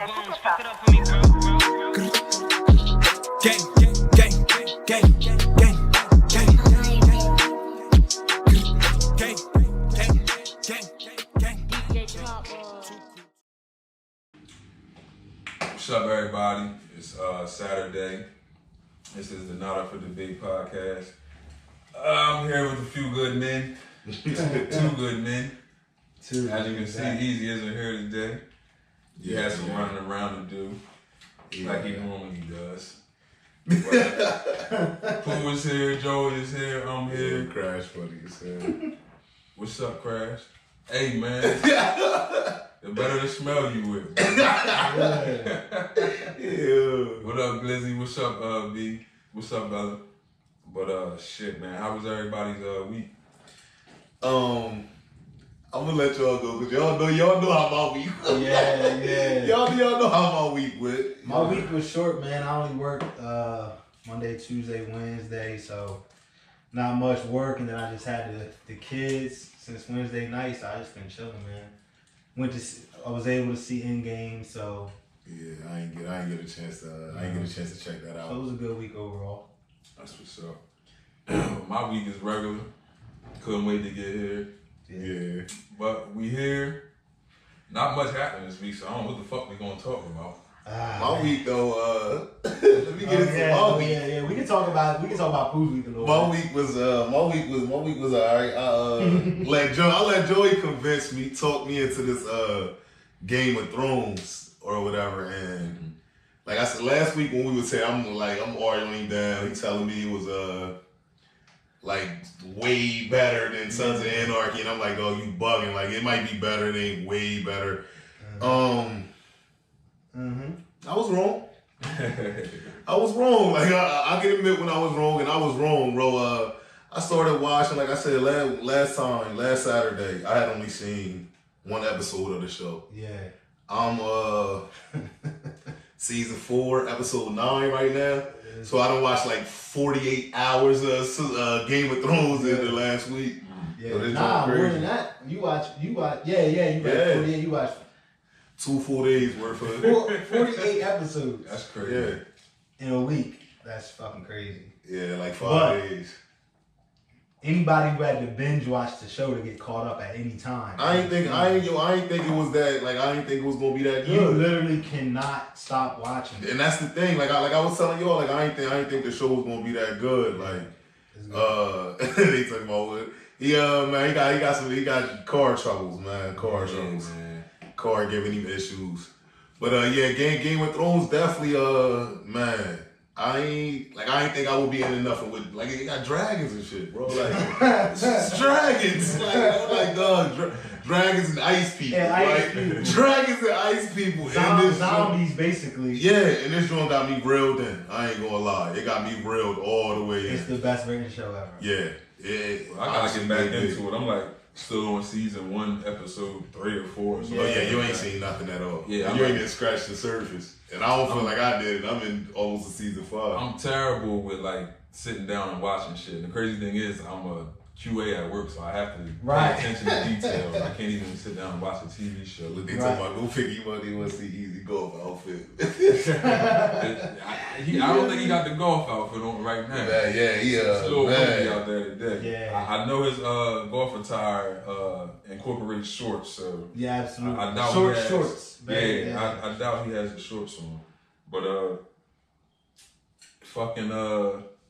What's up, everybody? It's Saturday. This is the Not Up for Debate podcast. I'm here with a few good men. Two good men. As you can see, Easy isn't here today. He has some running around to do, like he normally does. Pooh is here, Joey is here, I'm here. Crash funny as hell. What's up, Crash? Hey, man. It better to smell you with. What up, Glizzy? What's up, B? What's up, brother? But shit, man. How was everybody's week? I'm gonna let y'all go because y'all know how my week was. Yeah. y'all know how my week went. My week was short, man. I only worked Monday, Tuesday, Wednesday, so not much work. And then I just had the kids since Wednesday night, so I just been chilling, man. I was able to see Endgame, so yeah, I ain't get a chance to check that out. So it was a good week overall. That's what's up. My week is regular. Couldn't wait to get here. Yeah. But we here. Not much happened this week, so I don't know what the fuck we gonna talk about. My week though, let me get into my week. Yeah. We can talk about Pooh's week a little bit. My week was alright. I let Joey convince me, talk me into this Game of Thrones or whatever, and like I said last week when we was here, I'm arguing down. He telling me it was like way better than Sons of Anarchy, and I'm like, oh, you bugging. Like it might be better, it ain't way better. I was wrong. I was wrong. Like I can admit when I was wrong, and I was wrong, bro. I started watching, like I said last Saturday. I had only seen one episode of the show. Yeah. I'm season 4, episode 9 right now. So I done watched like 48 hours of Game of Thrones in the last week. Yeah, more than that. You watch. You watched 48. You watched 2 full days worth of 48 episodes. That's crazy. Yeah. In a week. That's fucking crazy. Yeah, like 5 days. Anybody who had to binge watch the show to get caught up at any time. I ain't think it was that. Like I didn't think it was gonna be that good. You literally cannot stop watching. And that's the thing. Like I was telling y'all, like I didn't think the show was gonna be that good. Like they talking about what? Man, he got car troubles, man. Car troubles. Man. Car giving him issues. But Game of Thrones definitely man. I ain't think I would be in nothing with, like, it got dragons and shit, bro. Like, it's just dragons. Like dog, dragons and ice people. Yeah, ice people. Dragons and ice people. Zombies, basically. Yeah, and this joint got me reeled in. I ain't gonna lie. It got me reeled all the way in. It's the best written show ever. Yeah. I gotta get back into it. I'm like, still on season 1, episode 3 or 4. So you ain't seen nothing at all. Yeah, you ain't even scratched the surface. And I don't feel like I did. I'm in almost a season 5. I'm terrible with like sitting down and watching shit. And the crazy thing is, I'm a QA at work, so I have to pay attention to details. I can't even sit down and watch a TV show. They talk about go pick you money, want to see Easy golf outfit. I don't think he got the golf outfit on right now. Still out there today. Yeah. I know his golf attire incorporates shorts, so yeah, absolutely. I doubt shorts. I doubt he has the shorts on. But fucking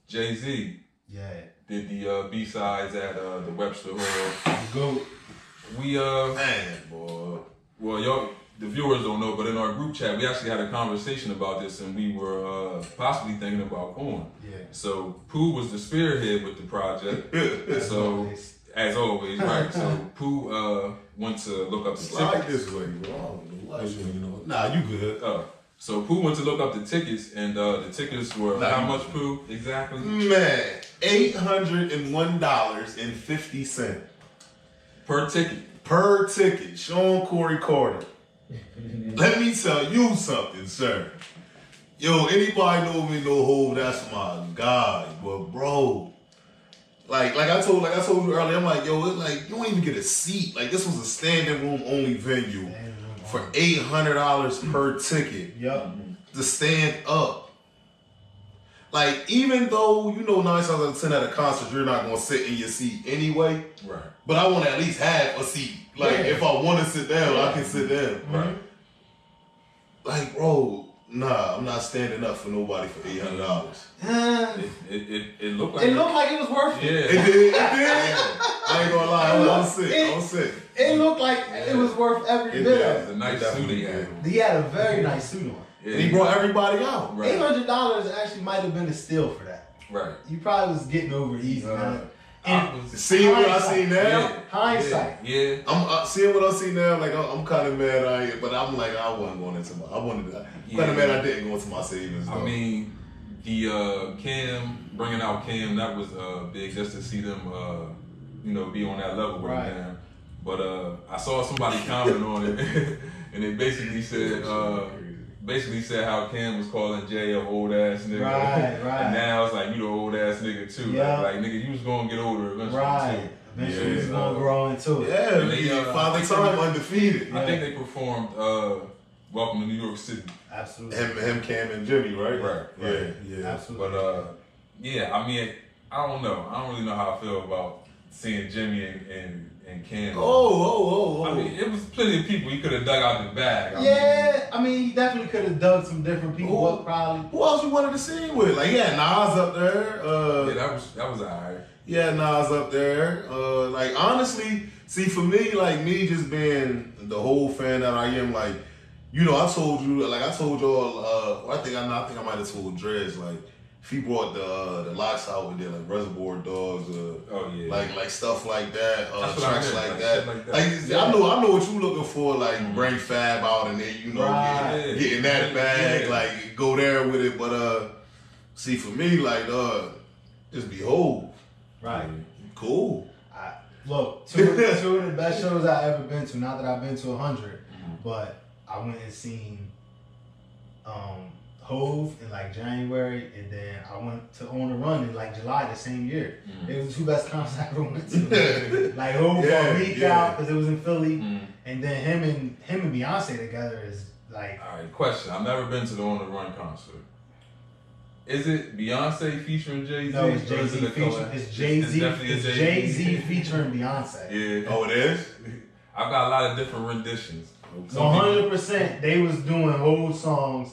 Jay-Z. Yeah. Did the B-sides at the Webster Hall. Go. We man, boy. Well, y'all, the viewers don't know, but in our group chat, we actually had a conversation about this, and we were possibly thinking about going. Yeah. So Pooh was the spearhead with the project. So as always, right? So Pooh went to look up the Slide tickets. this way, bro. Nah, you good. So Pooh went to look up the tickets, and the tickets were how much, Pooh? Exactly? Man, $801.50 per ticket. Per ticket. Sean Corey Carter. Let me tell you something, sir. Yo, anybody know me, no hold, that's my guy. But bro, like I told you earlier, I'm like, yo, it's like you don't even get a seat. Like this was a standing room only venue for $800 per ticket to stand up. Like, even though, 9 times out of 10 at a concert, you're not going to sit in your seat anyway. Right. But I want to at least have a seat. Like, if I want to sit down, I can sit down. Right. Like, bro, nah, I'm not standing up for nobody for $800. It looked like it looked like it was worth it. It did. I ain't gonna lie, I was sick. It looked like it was worth every bit of it. It was a nice suit he had. He had a very nice suit on. And he brought everybody out. Right. $800 actually might have been a steal for that. Right. You probably was getting over easy, man. See what I see now? Yeah. Hindsight. Yeah. I'm seeing what I see now. Like, I'm kind of mad but I'm like, I wasn't going into my. I'm kind of mad I didn't go into my savings. Though. I mean, the Cam bringing out Cam, that was big just to see them, be on that level with him. But I saw somebody comment on it, and they basically said how Cam was calling Jay an old ass nigga. Right. And now it's like, you the old ass nigga too. Yeah. Like nigga, you was gonna get older eventually. Right. Eventually he's gonna grow into it. Yeah, And they, father time undefeated. I think they performed Welcome to New York City. Absolutely. Him, Cam, and Jimmy, right? Right. Yeah. Absolutely. But I mean, I don't know. I don't really know how I feel about seeing Jimmy and Cam. Oh. I mean, it was plenty of people he could have dug out the bag. I mean, he definitely could have dug some different people up, probably. Who else you wanted to see him with? Like, he had Nas up there. Yeah, that was alright. Yeah, Nas up there. Like, honestly, see, for me, like, me just being the whole fan that I am, like, I told y'all, I think I might have told Dres, like, if he brought the locks out with there, like Reservoir Dogs, like stuff like that, tracks like that. I know what you looking for, like bring Fab out and then getting that bag, like go there with it. But see, for me, like just be whole, Right? Cool. Look, two of the best shows I ever been to. Not that I've been to 100, but I went and seen Hove in like January, and then I went to On the Run in like July the same year. It was the two best concerts I ever went to. Like Hove for a week out because it was in Philly, and then him and Beyonce together is like. All right, question. I've never been to the On the Run concert. Is it Beyonce featuring Jay-Z? No, it's Jay-Z featuring. It's Jay-Z. It's Jay-Z featuring Beyonce. Yeah. Oh, it is. I've got a lot of different renditions. 100%. They was doing whole songs.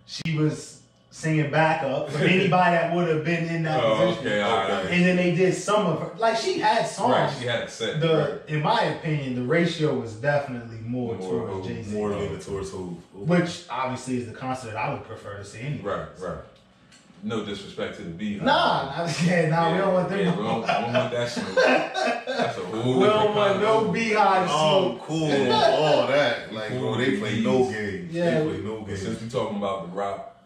She was singing backup for anybody that would have been in that position. Okay, all right. And then they did some of her. Like, she had songs. Right, she had a set. In my opinion, the ratio was definitely more towards Jay-Z. More leaning towards Hove. Which, obviously, is the concert I would prefer to see anyway. Right. No disrespect to the Beehive. We don't want them. Yeah, we don't want that smoke. That's a whole We don't want no Beehive smoke. Oh, cool. All that. Like, they play no games. Yeah. They play no games. Since we're talking about The Rock,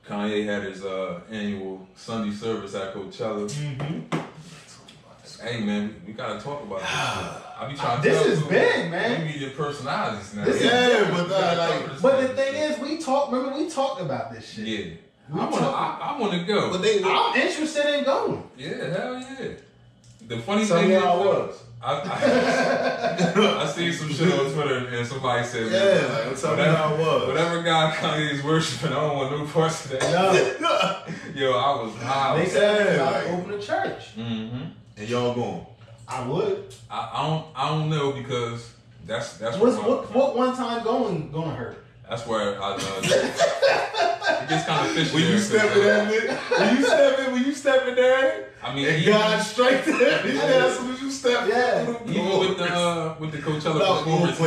Kanye had his annual Sunday service at Coachella. Hey, man, we gotta talk about this shit. I be trying to This tell is you, big, man. We be your personalities now. But the thing is, we talked about this shit. Yeah. I want to go. But I'm interested in going. Yeah, hell yeah. The funny Tell thing me is, how it was. I seen some shit on Twitter and somebody said, tell me how it was. Whatever God Kanye is worshiping, I don't want no parts of that. Yo, I was high. They said about to open a church. And y'all going? I would. I don't know because that's what one time going gonna hurt. That's where it gets kind of fishy. When you stepping at it, when you stepping there, I mean, and God straight to that bitch as soon as you step. Even with the Coachella performance,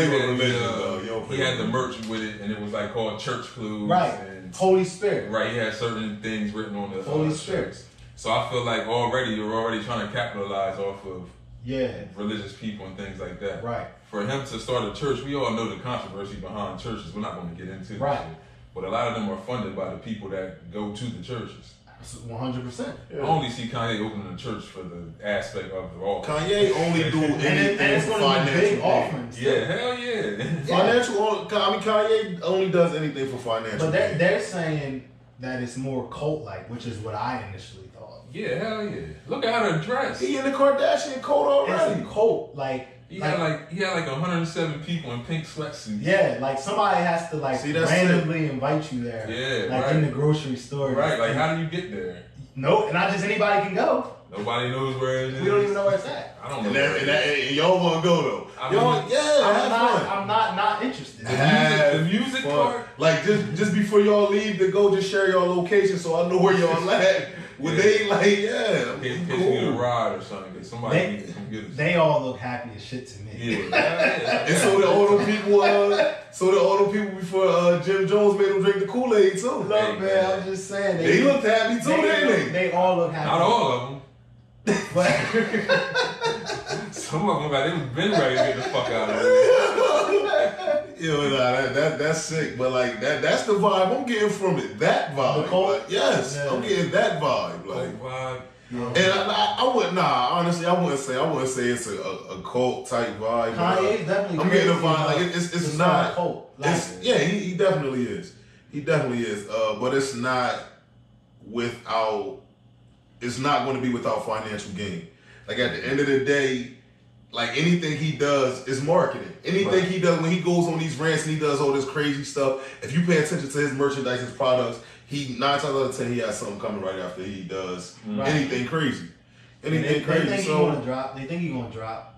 he had the merch with it, and it was like called Church Clothes. Right. And Holy Spirit. Right. He had certain things written on the Holy Spirit. shirts. So I feel like you're already trying to capitalize off of religious people and things like that. Right. For him to start a church, we all know the controversy behind churches. We're not going to get into right. Shit. But a lot of them are funded by the people that go to the churches. 100%. I only see Kanye opening a church for the aspect of the altar. Kanye only do anything for financial offerings. Yeah, hell yeah. Kanye only does anything for financial. But they're saying that it's more cult-like, which is what I initially thought. Yeah, hell yeah. Look at how they're dressed. He in the Kardashian coat already. It's a cult. Like, He had like 107 people in pink sweatsuits. Yeah, like somebody has to randomly invite you there. Yeah, like in the grocery store. Right, like how do you get there? No, not just anybody can go. Nobody knows where it is. We don't even know where it's at. I don't know. And y'all want to go though. I'm not interested. The music part? Like just before y'all leave to go, just share your location so I know where y'all at. Would they in case you need a ride or something? Somebody needs to come get us. They all look happy as shit to me. Yeah. And so the older people, before Jim Jones made them drink the Kool-Aid too. Look, man, I'm just saying. They looked happy too, didn't they? They all look happy. Not all of them. But some of them, they was been ready to get the fuck out of there. Yo, that's sick. But like that's the vibe I'm getting from it. That vibe. Like, yes, yeah. I'm getting that vibe. Like, and I wouldn't. Honestly, I wouldn't say it's a cult type vibe. Kanye's definitely. I'm getting a vibe. Like it's not a cult. He definitely is. He definitely is. But it's not without. It's not going to be without financial gain. Like at the end of the day, like anything he does is marketing. Anything he does when he goes on these rants and he does all this crazy stuff. If you pay attention to his merchandise, his products, he 9 times out of 10 he has something coming right after he does anything crazy. Anything crazy. They think so they think he's gonna drop.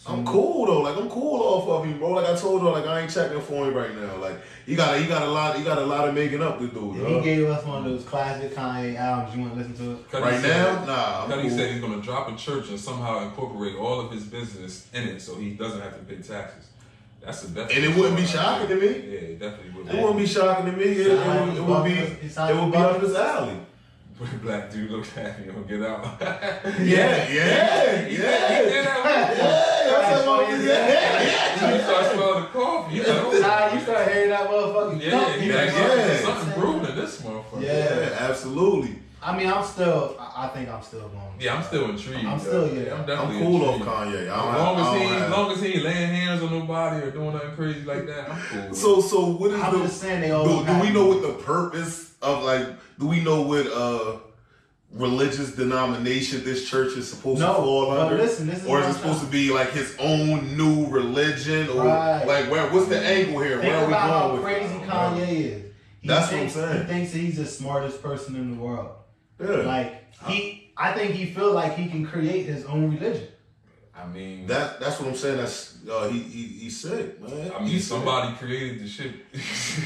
I'm cool though. Like I'm cool off of him, bro. Like I told you, like I ain't checking for him right now. Like he got a lot of making up to do. He gave us one of those classic Kanye albums. You want to listen to it right now? Nah. Cuddy said he's gonna drop a church and somehow incorporate all of his business in it, so he doesn't have to pay taxes. That's a definite. And it wouldn't be shocking to me. Yeah, it definitely would. It wouldn't be shocking to me. It would be up his alley. Black dude looked at me and get out. Yeah. He did that. You start smelling the coffee. You start hearing that motherfucking something brewing in this motherfucker. Yeah, absolutely. I mean, I think I'm still going. Yeah, I'm still intrigued. I'm definitely cool intrigued. off Kanye. As long as he ain't laying hands on nobody or doing nothing crazy like that, I'm cool. So what is I'm just saying they all do we know what the purpose of do we know what religious denomination this church is supposed to fall under? Listen, or is it supposed to be like his own new religion? Or what's the angle here? Think where are we about going how crazy Kanye is. That's what I'm saying. He thinks that he's the smartest person in the world. Yeah. I think he feels like he can create his own religion. I mean, that's what I'm saying. That's he's sick, man. I mean, somebody created the shit.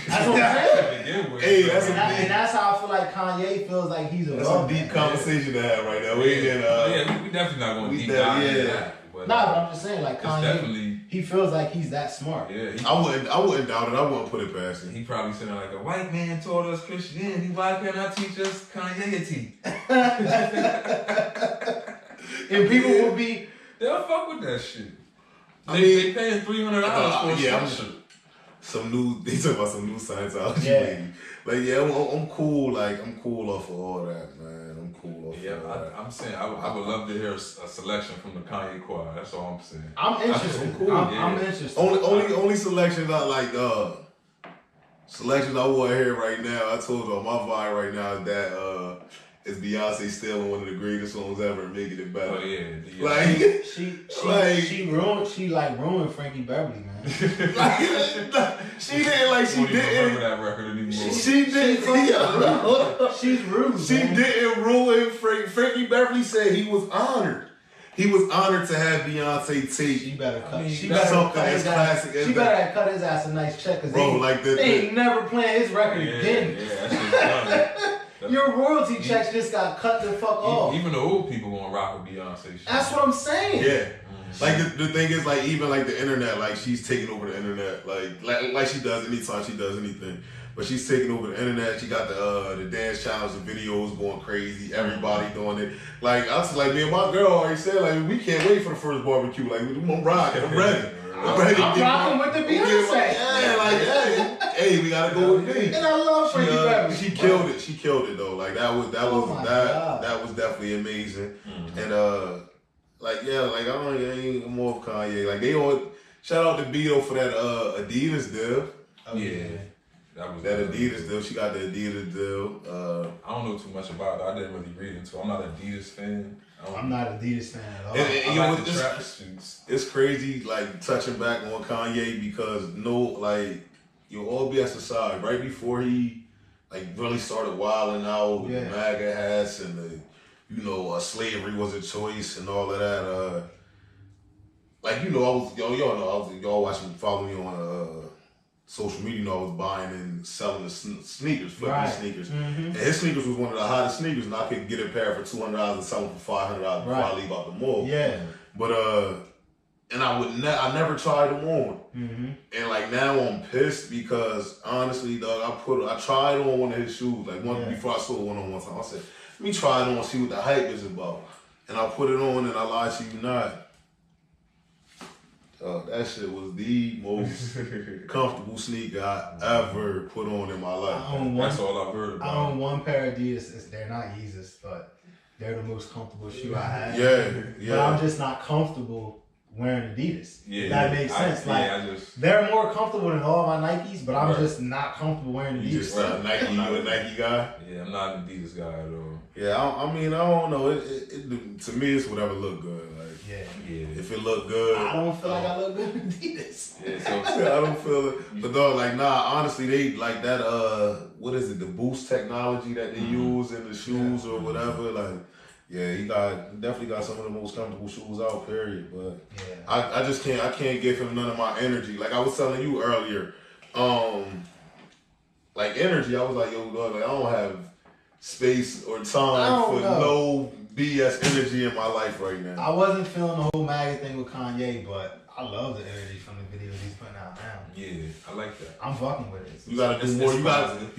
That's what I'm saying. Hey, and that's how I feel like Kanye feels like he's a. That's a deep conversation to have right now. We definitely not going to deep dive into that. But I'm just saying, like Kanye, he feels like he's that smart. Yeah, I wouldn't doubt it. I wouldn't put it past him. He probably said like a white man taught us Christianity. Why can't I teach us Kanye-ity? And people will be. They'll fuck with that shit. They paying $300 for a shirt. They talk about some new Scientology lady. Like, I'm cool. Like, I'm cool off of all that, man. I'm cool off of all that. I'm saying I would love to hear a selection from the Kanye choir. That's all I'm saying. I'm interested. I'm cool. I'm interested. Only selections I like. Selections I want to hear right now. I told y'all my vibe right now is that is Beyonce still one of the greatest songs ever, making it better. Oh yeah, she ruined Frankie Beverly, man. She didn't remember that record anymore. She didn't. She's rude. She didn't ruin Frankie Beverly said he was honored. He was honored to have Beyonce take. She better cut. She better cut his classic. She better have cut his ass a nice check, cause they ain't never playing his record again. Yeah, that shit's done. Your royalty checks just got cut the fuck off. Even the old people gonna rock with Beyonce. That's what I'm saying. Yeah. Like the thing is, like even like the internet, like she's taking over the internet, like she does anytime she does anything. But she's taking over the internet. She got the dance challenge, the videos going crazy. Everybody doing it. Like I was like, me and my girl already said, like we can't wait for the first barbecue. Like I'm rocking, I'm ready. I'm rocking with the Beyonce. Hey, we gotta go with me. And I love Frankie Beverly. She killed it. She killed it though. Like that was definitely amazing. Mm-hmm. And I ain't more of Kanye. Like they all shout out to Beto for that Adidas deal. Oh yeah. That Adidas deal. She got the Adidas deal. I don't know too much about it. I didn't really read into it. I'm not an Adidas fan. I'm not an Adidas fan at all. And I like the Travis shoes. it's crazy, like touching back on Kanye because all BS aside, right before he like really started wilding out with the MAGA hats and the slavery was a choice and all of that. Y'all follow me on social media. I was buying and selling the sneakers, flipping sneakers. Mm-hmm. And his sneakers was one of the hottest sneakers, and I could get a pair for $200 and sell them for $500 before I leave out the mall. Yeah. But and I never tried them on. Mm-hmm. And like now I'm pissed because honestly, dog, I tried on one of his shoes before I sold one on one time. I said, let me try it on and see what the hype is about. And I put it on and I lied to you not. That shit was the most comfortable sneaker I ever put on in my life. That's all I've heard about. I own one pair of Adidas. They're not Yeezys, but they're the most comfortable shoe I have. Yeah. But I'm just not comfortable wearing Adidas. Yeah, that makes sense. They're more comfortable than all my Nikes, but I'm just not comfortable wearing Adidas. You a Nike guy? Yeah, I'm not an Adidas guy at all. Yeah, I don't know. It to me, it's whatever look good. If it look good, I don't feel like I look good in Adidas. I don't feel it. But dog, honestly, they like that. What is it? The boost technology that they use in the shoes or whatever. He definitely got some of the most comfortable shoes out. Period. But I just can't. I can't give him none of my energy. Like I was telling you earlier, energy. I was like, yo, dog, I don't have space or time for no BS energy in my life right now. I wasn't feeling the whole MAGA thing with Kanye, but I love the energy from the videos he's putting out now. Yeah, I like that. I'm fucking with it. You gotta do more. You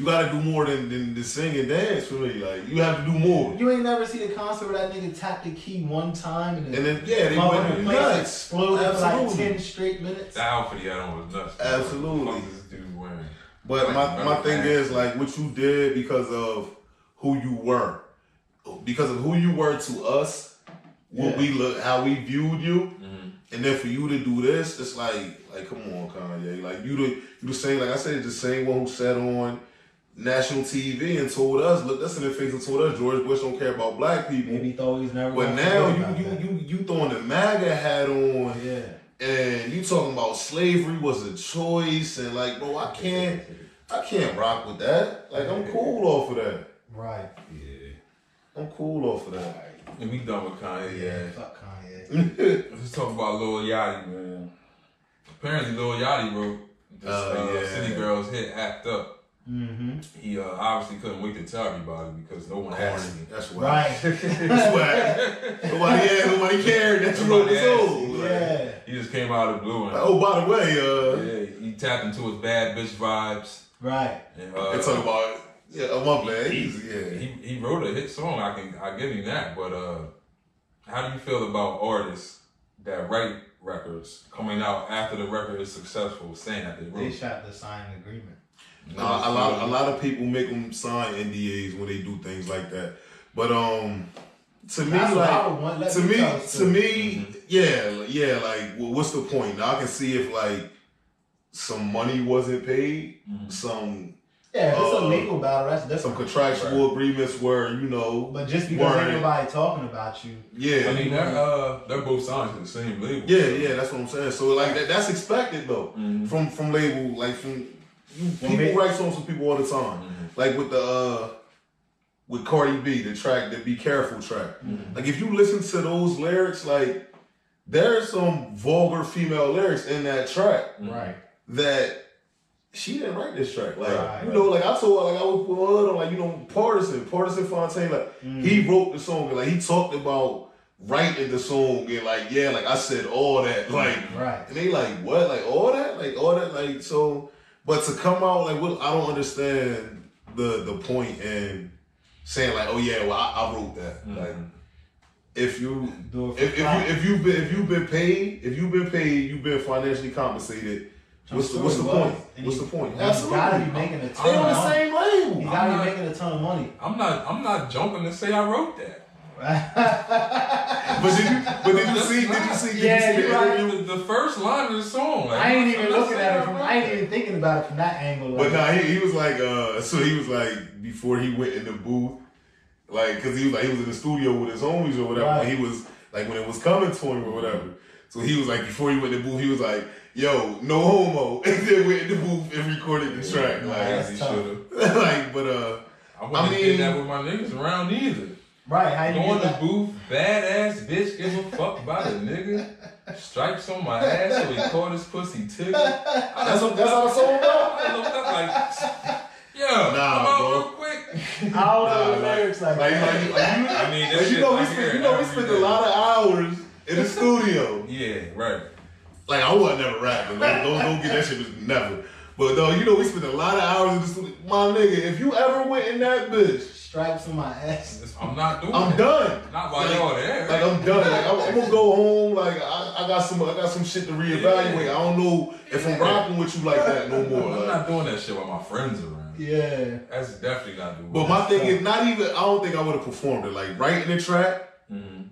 gotta do more than sing and dance for me. Like you have to do more. You ain't never see the concert where that nigga tapped the key one time and then they went nuts. Exploded for like 10 straight minutes. The outfit he had on was nuts. Absolutely. What this dude wearing? But my thing is what you did because of who you were. Because of who you were to us, how we viewed you, and then for you to do this, it's like come on, Kanye, like you the same, like I said, the same one who sat on national TV and told us, look us in the face and told us George Bush don't care about black people. Maybe he thought he's never. But now you throwing the MAGA hat on, and you talking about slavery was a choice, and bro, I can't rock with that. Like I'm cool off of that. Right. Yeah. I'm cool off of that. And we done with Kanye. Yeah, fuck Kanye. Let's talk about Lil Yachty, man. Apparently, Lil Yachty wrote this City Girls hit "Act Up." Mm-hmm. He obviously couldn't wait to tell everybody because no one asked him. That's why. That's why. Nobody cared that you wrote the song. Yeah. He just came out of the blue. And, by the way, he tapped into his bad bitch vibes. Right. And talking about. Yeah, my bad. He wrote a hit song. I give him that. But how do you feel about artists that write records coming out after the record is successful, saying that they shot the signed agreement? A lot of people make them sign NDAs when they do things like that. But to me, what's the point? Now I can see if some money wasn't paid, some. Yeah, if it's a legal battle, that's different. Some contractual agreements where, But just because ain't nobody talking about you. Yeah. I mean, they're both signed to the same label. Yeah, that's what I'm saying. So, that's expected, though, from label, people write songs for people all the time. Mm-hmm. With Cardi B, the Be Careful track. Mm-hmm. If you listen to those lyrics, there's some vulgar female lyrics in that track. Right. That she didn't write this track. I told her, I was putting on, Partisan Fontaine, he wrote the song, and he talked about writing the song, and I said all that, right. And they what? All that? So, but to come out, I don't understand the point in saying, I wrote that. Mm-hmm. If you've been paid, you've been financially compensated. What's the point? What's the point? Absolutely. You gotta be making a ton of money. They're on the same label. You gotta be making a ton of money. I'm not jumping to say I wrote that. But did you see the first line of the song? I ain't even looking at it I ain't even thinking about it from that angle. But he was he was before he went in the booth, Like, cause he was in the studio with his homies or whatever. Right. And he was like, when it was coming to him or whatever. So he was like, before he went in the booth, he was like, yo, no homo. And then went in the booth and recorded the track. Like, he should have. Like, but I wouldn't have did that with my niggas around either. Right, how you Go in get the that? booth, badass bitch, give a fuck about a nigga. Stripes on my ass so he caught his pussy tickle. that's how the song go. I looked up like, yeah, come on bro. real quick. I don't know the lyrics like that. I mean, that Like, shit, we spent a lot of hours in the studio. Yeah, right. Like, I wasn't never rapping. Don't get that shit, was never. But though, we spent a lot of hours in the studio. My nigga, if you ever went in that bitch, Stripes on my ass. I'm not doing I'm it. done. Not while y'all there. Like, I'm done. Like, I'm gonna go home. Like, I got some shit to reevaluate. I don't know if I'm rocking with you like that no more. I'm Like, not doing that shit while my friends around. Yeah. That's definitely not doing. but my thing is not even. I don't think I would have performed it. Like, writing the track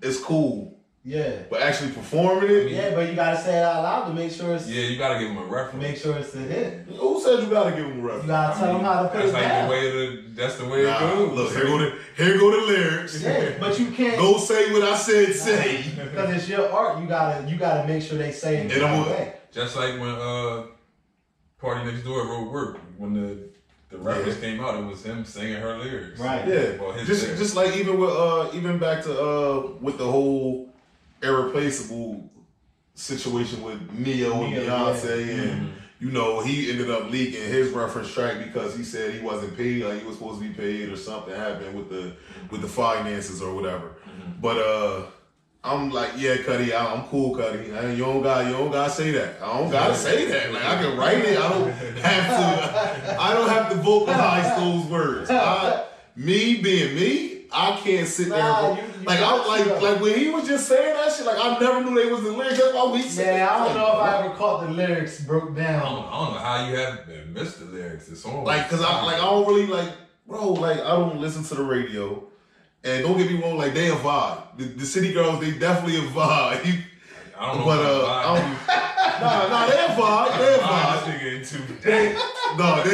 is cool, Yeah. but actually performing it. Yeah, but you gotta say it out loud to make sure it's Yeah, you gotta give them a to reference. make sure it's a hit. Who said you gotta give him a You reference? gotta tell them how to put That's it like down. the way that's the way Nah, it goes. look, here go the lyrics. Yeah, but you can't. Go say what I said. Say. Because it's your art. You gotta make sure they say it the And I'm right with- way. Just like when Party Next Door wrote Work, when the reference came out, it was him singing her lyrics. Right. Yeah, Well, his just lyrics. just like even with even back to with the whole irreplaceable situation with Neo and Neo, Beyonce, yeah. and he ended up leaking his reference track because he said he wasn't paid, like he was supposed to be paid, or something happened with the finances or whatever. But I'm like, yeah, Cuddy, I'm cool, Cuddy. You don't gotta say that. I don't gotta say that. Like, I can write it. I don't have to vocalize those words. Me being me, I can't sit there. Nah, And you like got I to. like when he was just saying that shit. Like, I never knew they was the lyrics. That's why we said. Yeah, I don't know if I ever caught the lyrics broke I down. don't know how you have missed the lyrics. It's on. Like, cause I don't really like, bro. Like, I don't listen to the radio. And don't get me wrong, like, they a vibe. The City Girls, they definitely a vibe. I don't know. But nah, they a vibe. They a vibe. This nigga into They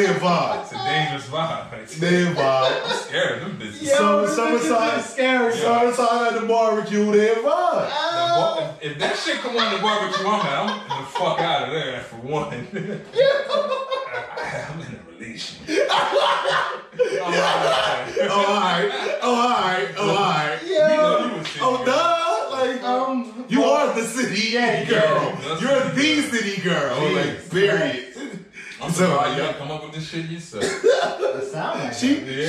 a vibe. It's a dangerous vibe. Like, They a vibe. I'm scared of them bitches. Yo, this summertime- is scary. Summertime at the barbecue, they a vibe. If that shit come on the barbecue, I'm the fuck out of there for one. I'm in a relationship. Alright. Yeah. Duh. Like, you are the city girl. That's You're the the city city girl. Jeez. Like, period. I'm surprised you didn't come up with this shit yourself. It sound like She that.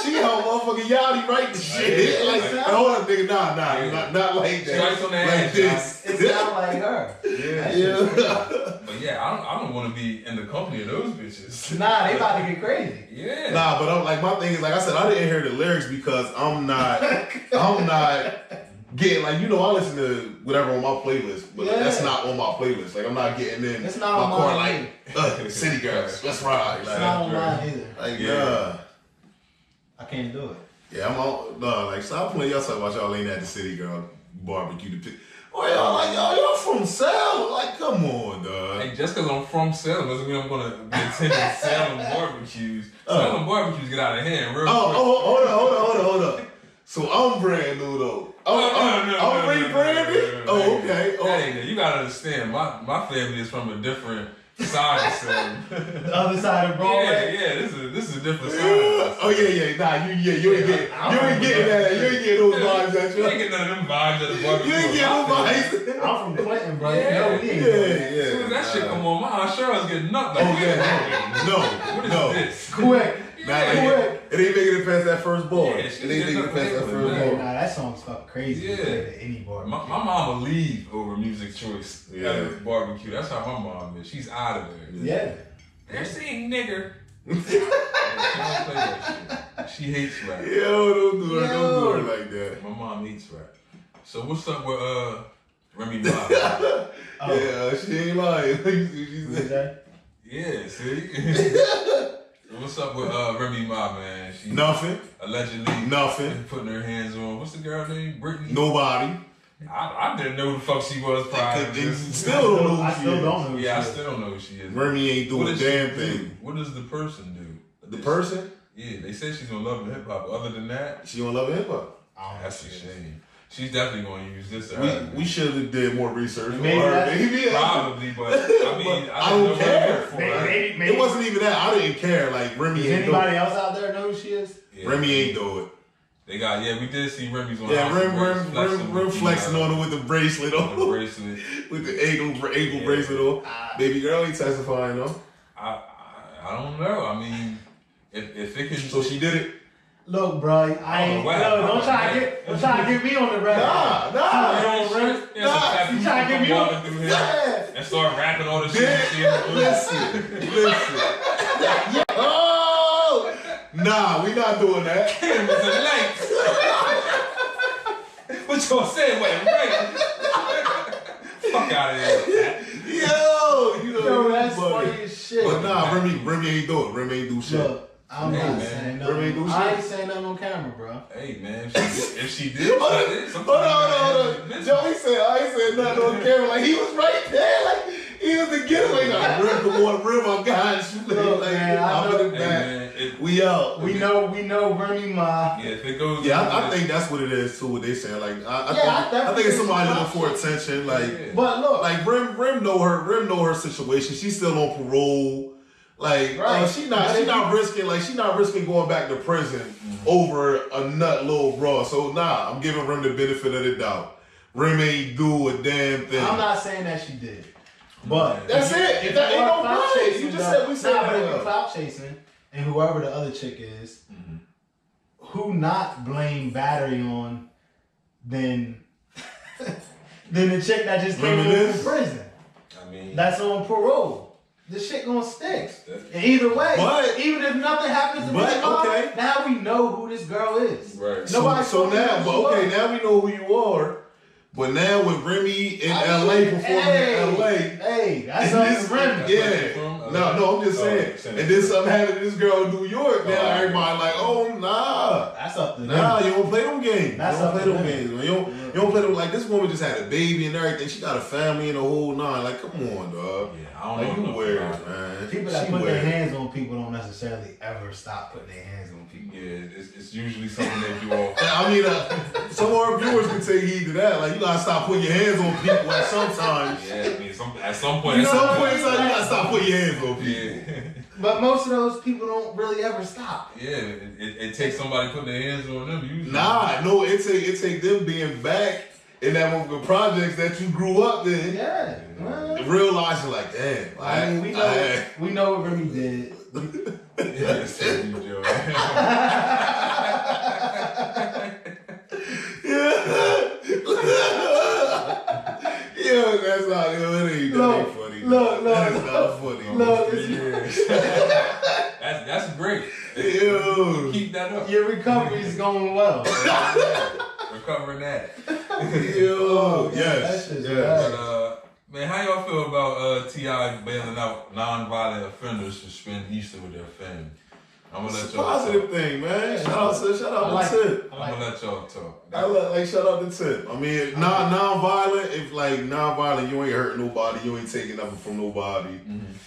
she helped motherfucking Yachty write the shit. Yeah, Like, like- hold on, nigga, nah, Yeah. not like She that. writes on that Like ass, this. It sound like her. Yeah. But yeah, I don't want to be in the company of those bitches. Nah, they about to get crazy. Yeah. Nah, but I'm like, my thing is, like I said, I didn't hear the lyrics because I'm not getting, like, I listen to whatever on my playlist, but like, that's not on my playlist. Like, I'm not getting in It's not my on car mine like, City Girls, let's ride. It's Like, not on mine either. like, Yeah. I can't do it. yeah, I'm on, no, like, stop playing y'all talking about y'all ain't at the City Girl barbecue to pick. Oh, y'all from Salem? Like, come on, dog. Hey, just because I'm from Salem doesn't mean I'm going to be attending Salem barbecues. Salem barbecues get out of hand real quick. Hold up. So I'm brand new though. I'm rebranded. Oh, okay. Oh. Hey, you gotta understand, my family is from a different side of Salem. The other side of Broadway. Yeah, this is a different side. Of us. Oh yeah. Nah, you ain't getting that. You ain't getting those vibes at You you. ain't getting none of them vibes at the barbecue. You ain't getting those vibes. I'm from Clinton, bro. Yeah, You know we ain't doing that. Yeah. As soon as that shit come on, my Aunt Cheryl's getting nothing. Oh yeah. What is No. this? Quick. Nah, Quick. it ain't making it past that first ball. Yeah, It she ain't making it past that did first nothing. ball. Nah, that song's fucking crazy. Yeah. To play to any bar. My mom will leave over music choice Yeah. at a barbecue. That's how my mom is. She's out of there. Yeah. They're saying nigger. Yeah, she don't play that shit. She hates rap. Yo, don't do her like that. My mom hates rap. So what's up with Remy Ma? Oh. Yeah, she ain't lying. She What said- is that? Yeah, see? So what's up with Remy Ma, man? She Nothing. allegedly Nothing. putting her hands on, what's the girl name? Brittany? Nobody. I didn't know who the fuck she was prior to this. Still don't know who I she still is. don't know. Yeah, I shit. still don't know who she is. Remy ain't What doing a does she damn do? thing. What does the person do? The person? Yeah, they said she's on Love and Hip Hop. Other than that, She on Love and Hip Hop. that's a shame. She's definitely going to use this. We should have did more research on Maybe her. that's- Maybe. Probably, but I mean, I don't care. Maybe. It wasn't even that. I didn't care. Like Remy Does ain't do anybody it. else out there know who she is? Yeah. Remy ain't do it. They got, we did see Remy's on. Yeah, Rem Rem flexing on her with the bracelet on. the bracelet. With the ankle bracelet on. Baby girl ain't testifying though. I don't know. I mean, if it can. So she did it. Look, bro, I ain't. Don't try to get me on the record. Nah. You trying to get me on? And start rapping all the shit. Listen. Oh, nah, we not doing that. It was a length. What y'all saying? Wait, right? Fuck out of here. Yo, that's funny as shit. But nah, Remy ain't do it. Remy ain't do shit. Look, I'm not saying nothing. I ain't saying nothing on camera, bro. Hey man, if she did, Hold on. Joey said I ain't said nothing on camera. Like he was right there. Like he was the getaway. Like Rim, I got you. Look, man, I know. We out. We know Remy Ma. Yeah, if it goes. Yeah, I think that's what it is too. What they saying, like I think it's somebody looking for attention. Like, but look, like Rim know her situation. She's still on parole. Like, right. She's not risking going back to prison over a nut little bra. So nah, I'm giving Rim the benefit of the doubt. Rim ain't do a damn thing. I'm not saying that she did, but that's it. If that ain't no play. You just said we said that. But if you're clout chasing and whoever the other chick is, who not blame battery on, then the chick that just came from prison. I mean, that's on parole. The shit gonna stick. And either way, even if nothing happens to me, now we know who this girl is. Right. So now we know who you are. But now with Remy in LA performing in LA, that's up to Remy. Yeah. No, I'm just saying. And then something happened to this girl in New York. Now everybody like, oh nah. That's up to them. Nah, you don't play them games. That's you don't up play to them them. games, man. You don't play them like this woman just had a baby and everything. She got a family and a whole nine. Like, come on, dog. Yeah, I don't know. You weird, man. People that put their hands on people don't necessarily ever stop putting their hands on people. Yeah, it's usually something they do all. I mean, some of our viewers can take heed to that. Like, you gotta stop putting your hands on people at some time. Yeah, I mean, at some point. At some point in time, you gotta stop putting your hands on people. Yeah. But most of those people don't really ever stop. Yeah, it takes somebody putting their hands on them. Usually. Nah, no, it take them being back in that one of the projects that you grew up in. Yeah. Realizing like, damn. I mean, we know what Remy did. Yeah, it's you, Joe. Yo, that's not, that ain't funny. That's not funny. That's great. Yo. Keep that up. Your recovery is going well. Recovering that. Yo, yes. But, man, how y'all feel about T.I. bailing out non-violent offenders to spend Easter with their family? I'm gonna let y'all positive talk. Thing, man. Shout out to Tip. I'm gonna let y'all talk. Shout out to Tip. I mean, non-violent. If like non-violent, you ain't hurting nobody, you ain't taking nothing from nobody,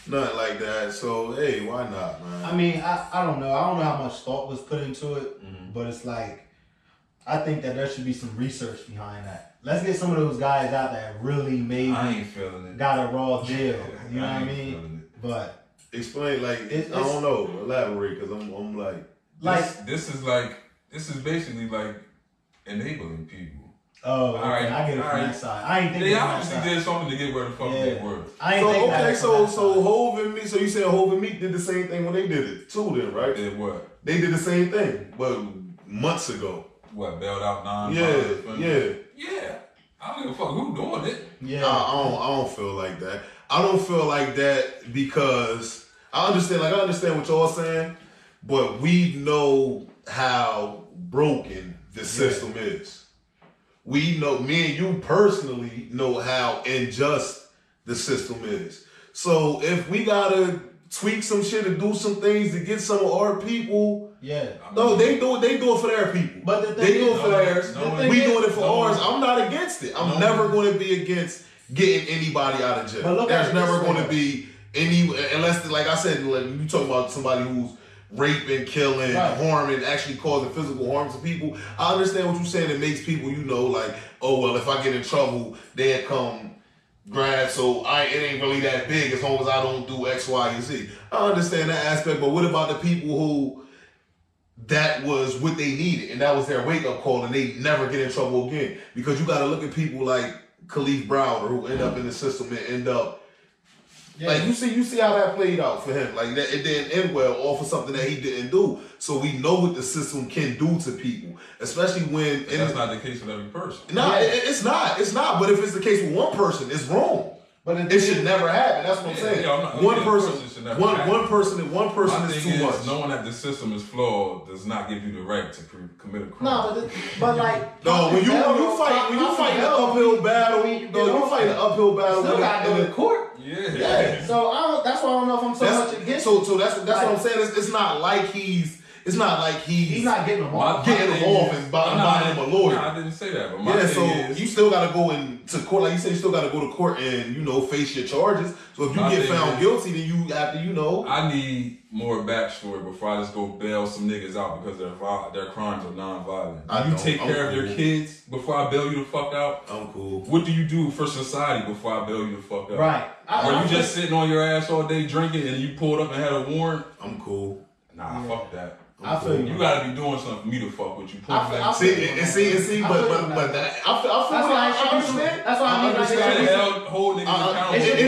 nothing like that. So hey, why not, man? I mean, I don't know. I don't know how much thought was put into it, but it's like I think that there should be some research behind that. Let's get some of those guys out that really maybe I ain't feeling it. got a raw deal. You know what I mean? Feeling it. But explain, like I don't know. Elaborate, because I'm like this is basically like enabling people. Oh, okay. All right, I get it from that side. I ain't thinking they from that obviously side. did something to get where the fuck they were. I ain't thinking that from that so side. Hov and Meek. So you said Hov and Meek did the same thing when they did it too, then, right? Did what? They did the same thing, but months ago. What, bailed out non? Yeah. I don't give a fuck who doing it. Yeah. I don't feel like that. I don't feel like that because I understand what y'all saying, but we know how broken the system is. We know, me and you personally know how unjust the system is. So if we gotta tweak some shit and do some things to get some of our people, no, they do it for their people. But they do it for theirs. We doing it for ours. I'm not against it. I'm never going to be against getting anybody out of jail. There's never going to be any, unless, like I said, like you talking about somebody who's raping, killing, harming, actually causing physical harm to people. I understand what you're saying. It makes people, like, oh, well, if I get in trouble, they'll come grab, so it ain't really that big as long as I don't do X, Y, and Z. I understand that aspect, but what about the people who that was what they needed and that was their wake-up call and they never get in trouble again? Because you got to look at people like Khalif Browder who end up in the system and end up like you see how that played out for him. Like that, it didn't end well off of something that he didn't do. So we know what the system can do to people, especially when that's not the case with every person. No, it's not. It's not. But if it's the case with one person, it's wrong. But it should never happen. That's what I'm saying. One person is too much. Knowing that the system is flawed does not give you the right to commit a crime. No, but like when you fight an uphill battle, still gotta go to court. Yeah. So that's why I don't know if I'm so much against. So that's what I'm saying. It's not like he's not getting them off. And buying him a lawyer. No, I didn't say that. But my thing is, you still got to go into court. Like you said, you still got to go to court and face your charges. So if you get found guilty, then you have to I need more backstory before I just go bail some niggas out because their crimes are non-violent. You take care of your kids before I bail you the fuck out. I'm cool. What do you do for society before I bail you the fuck out? Right. Are you just sitting on your ass all day drinking and you pulled up and had a warrant? I'm cool. Nah, fuck that. I feel you gotta be doing something for me to fuck with you. But I understand. That's why I understand. Hold niggas accountable. It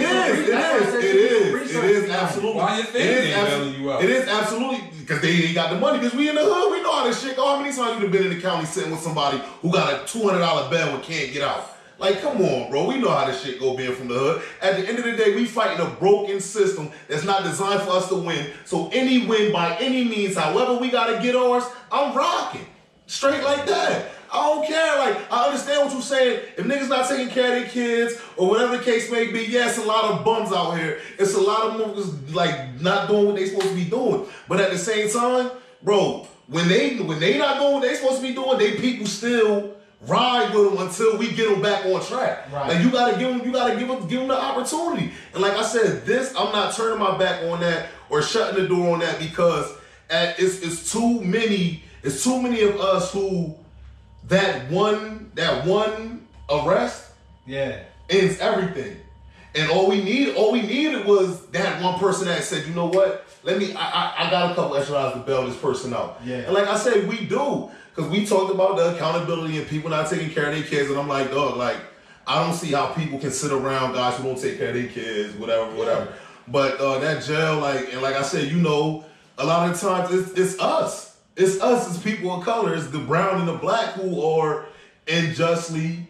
is absolutely. Why you think they bailing you out? It is absolutely because they ain't got the money. Because we in the hood, we know how this shit go. How many times you have been in the county sitting with somebody who got a $200 bail and can't get out? Like, come on, bro. We know how this shit go being from the hood. At the end of the day, we fighting a broken system that's not designed for us to win. So any win by any means, however we got to get ours, I'm rocking. Straight like that. I don't care. Like, I understand what you're saying. If niggas not taking care of their kids or whatever the case may be, yeah, it's a lot of bums out here. It's a lot of motherfuckers, like, not doing what they supposed to be doing. But at the same time, bro, when they not doing what they supposed to be doing, they people still ride with them until we get them back on track. Right. Like you gotta give them the opportunity. And like I said, I'm not turning my back on that or shutting the door on that because it's too many of us who that one arrest ends everything. And all we needed was that one person that said, you know what? I got a couple extra hours to bail this person out. Yeah. And like I said, we do. Because we talked about the accountability and people not taking care of their kids. And I'm like, dog, like, I don't see how people can sit around guys who don't take care of their kids, whatever. But that jail, and like I said, a lot of the times it's us. It's us as people of color. It's the brown and the black who are unjustly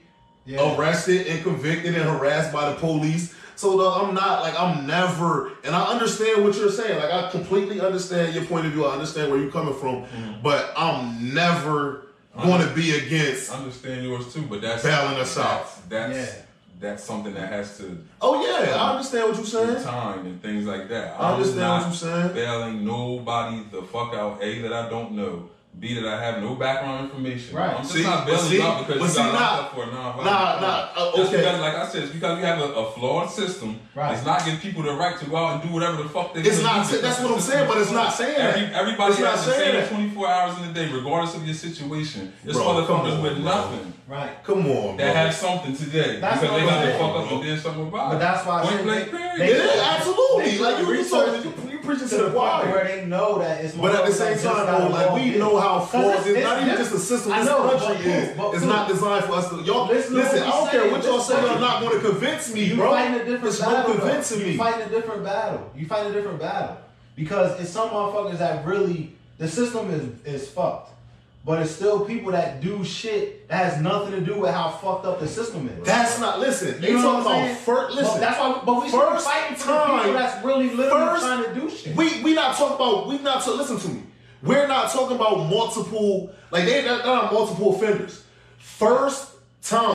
arrested and convicted and harassed by the police. So I'm never, and I understand what you're saying. Like, I completely understand your point of view. I understand where you're coming from. Mm-hmm. But I'm never going to be against. I understand yours too, but that's bailing us out. That's something that has to. Oh yeah, I understand what you're saying. Time and things like that. I understand what you're saying. Bailing nobody the fuck out. A, that I don't know. B, that I have no background information. Right. I'm just not bailing you out because you got locked up for a non-violent okay. Because, like I said, it's because we have a flawed system. Right. It's not giving people the right to go out and do whatever the fuck they want. It's not. That's what I'm saying, but it's not saying that. Everybody has the same 24 hours in the day, regardless of your situation. It's motherfuckers with nothing. Right. Come on, that have something today because they got to fuck up and did something about it. But that's why I said absolutely. Like you preaching to the choir. Where they know that it's. But at the same time, though, like we know how flawed it's not even just a system. This country is. It's not designed for us to. Y'all listen. I don't care what y'all say. Y'all not going to convince me, bro. You fighting a different battle. Convincing me. You fighting a different battle because it's some motherfuckers that really the system is fucked. But it's still people that do shit that has nothing to do with how fucked up the system is. That's not, listen, they talking about first, listen. But we should be fighting for the people that's really literally trying to do shit. We not talking about, listen to me. We're not talking about multiple, like they're not multiple offenders. First time,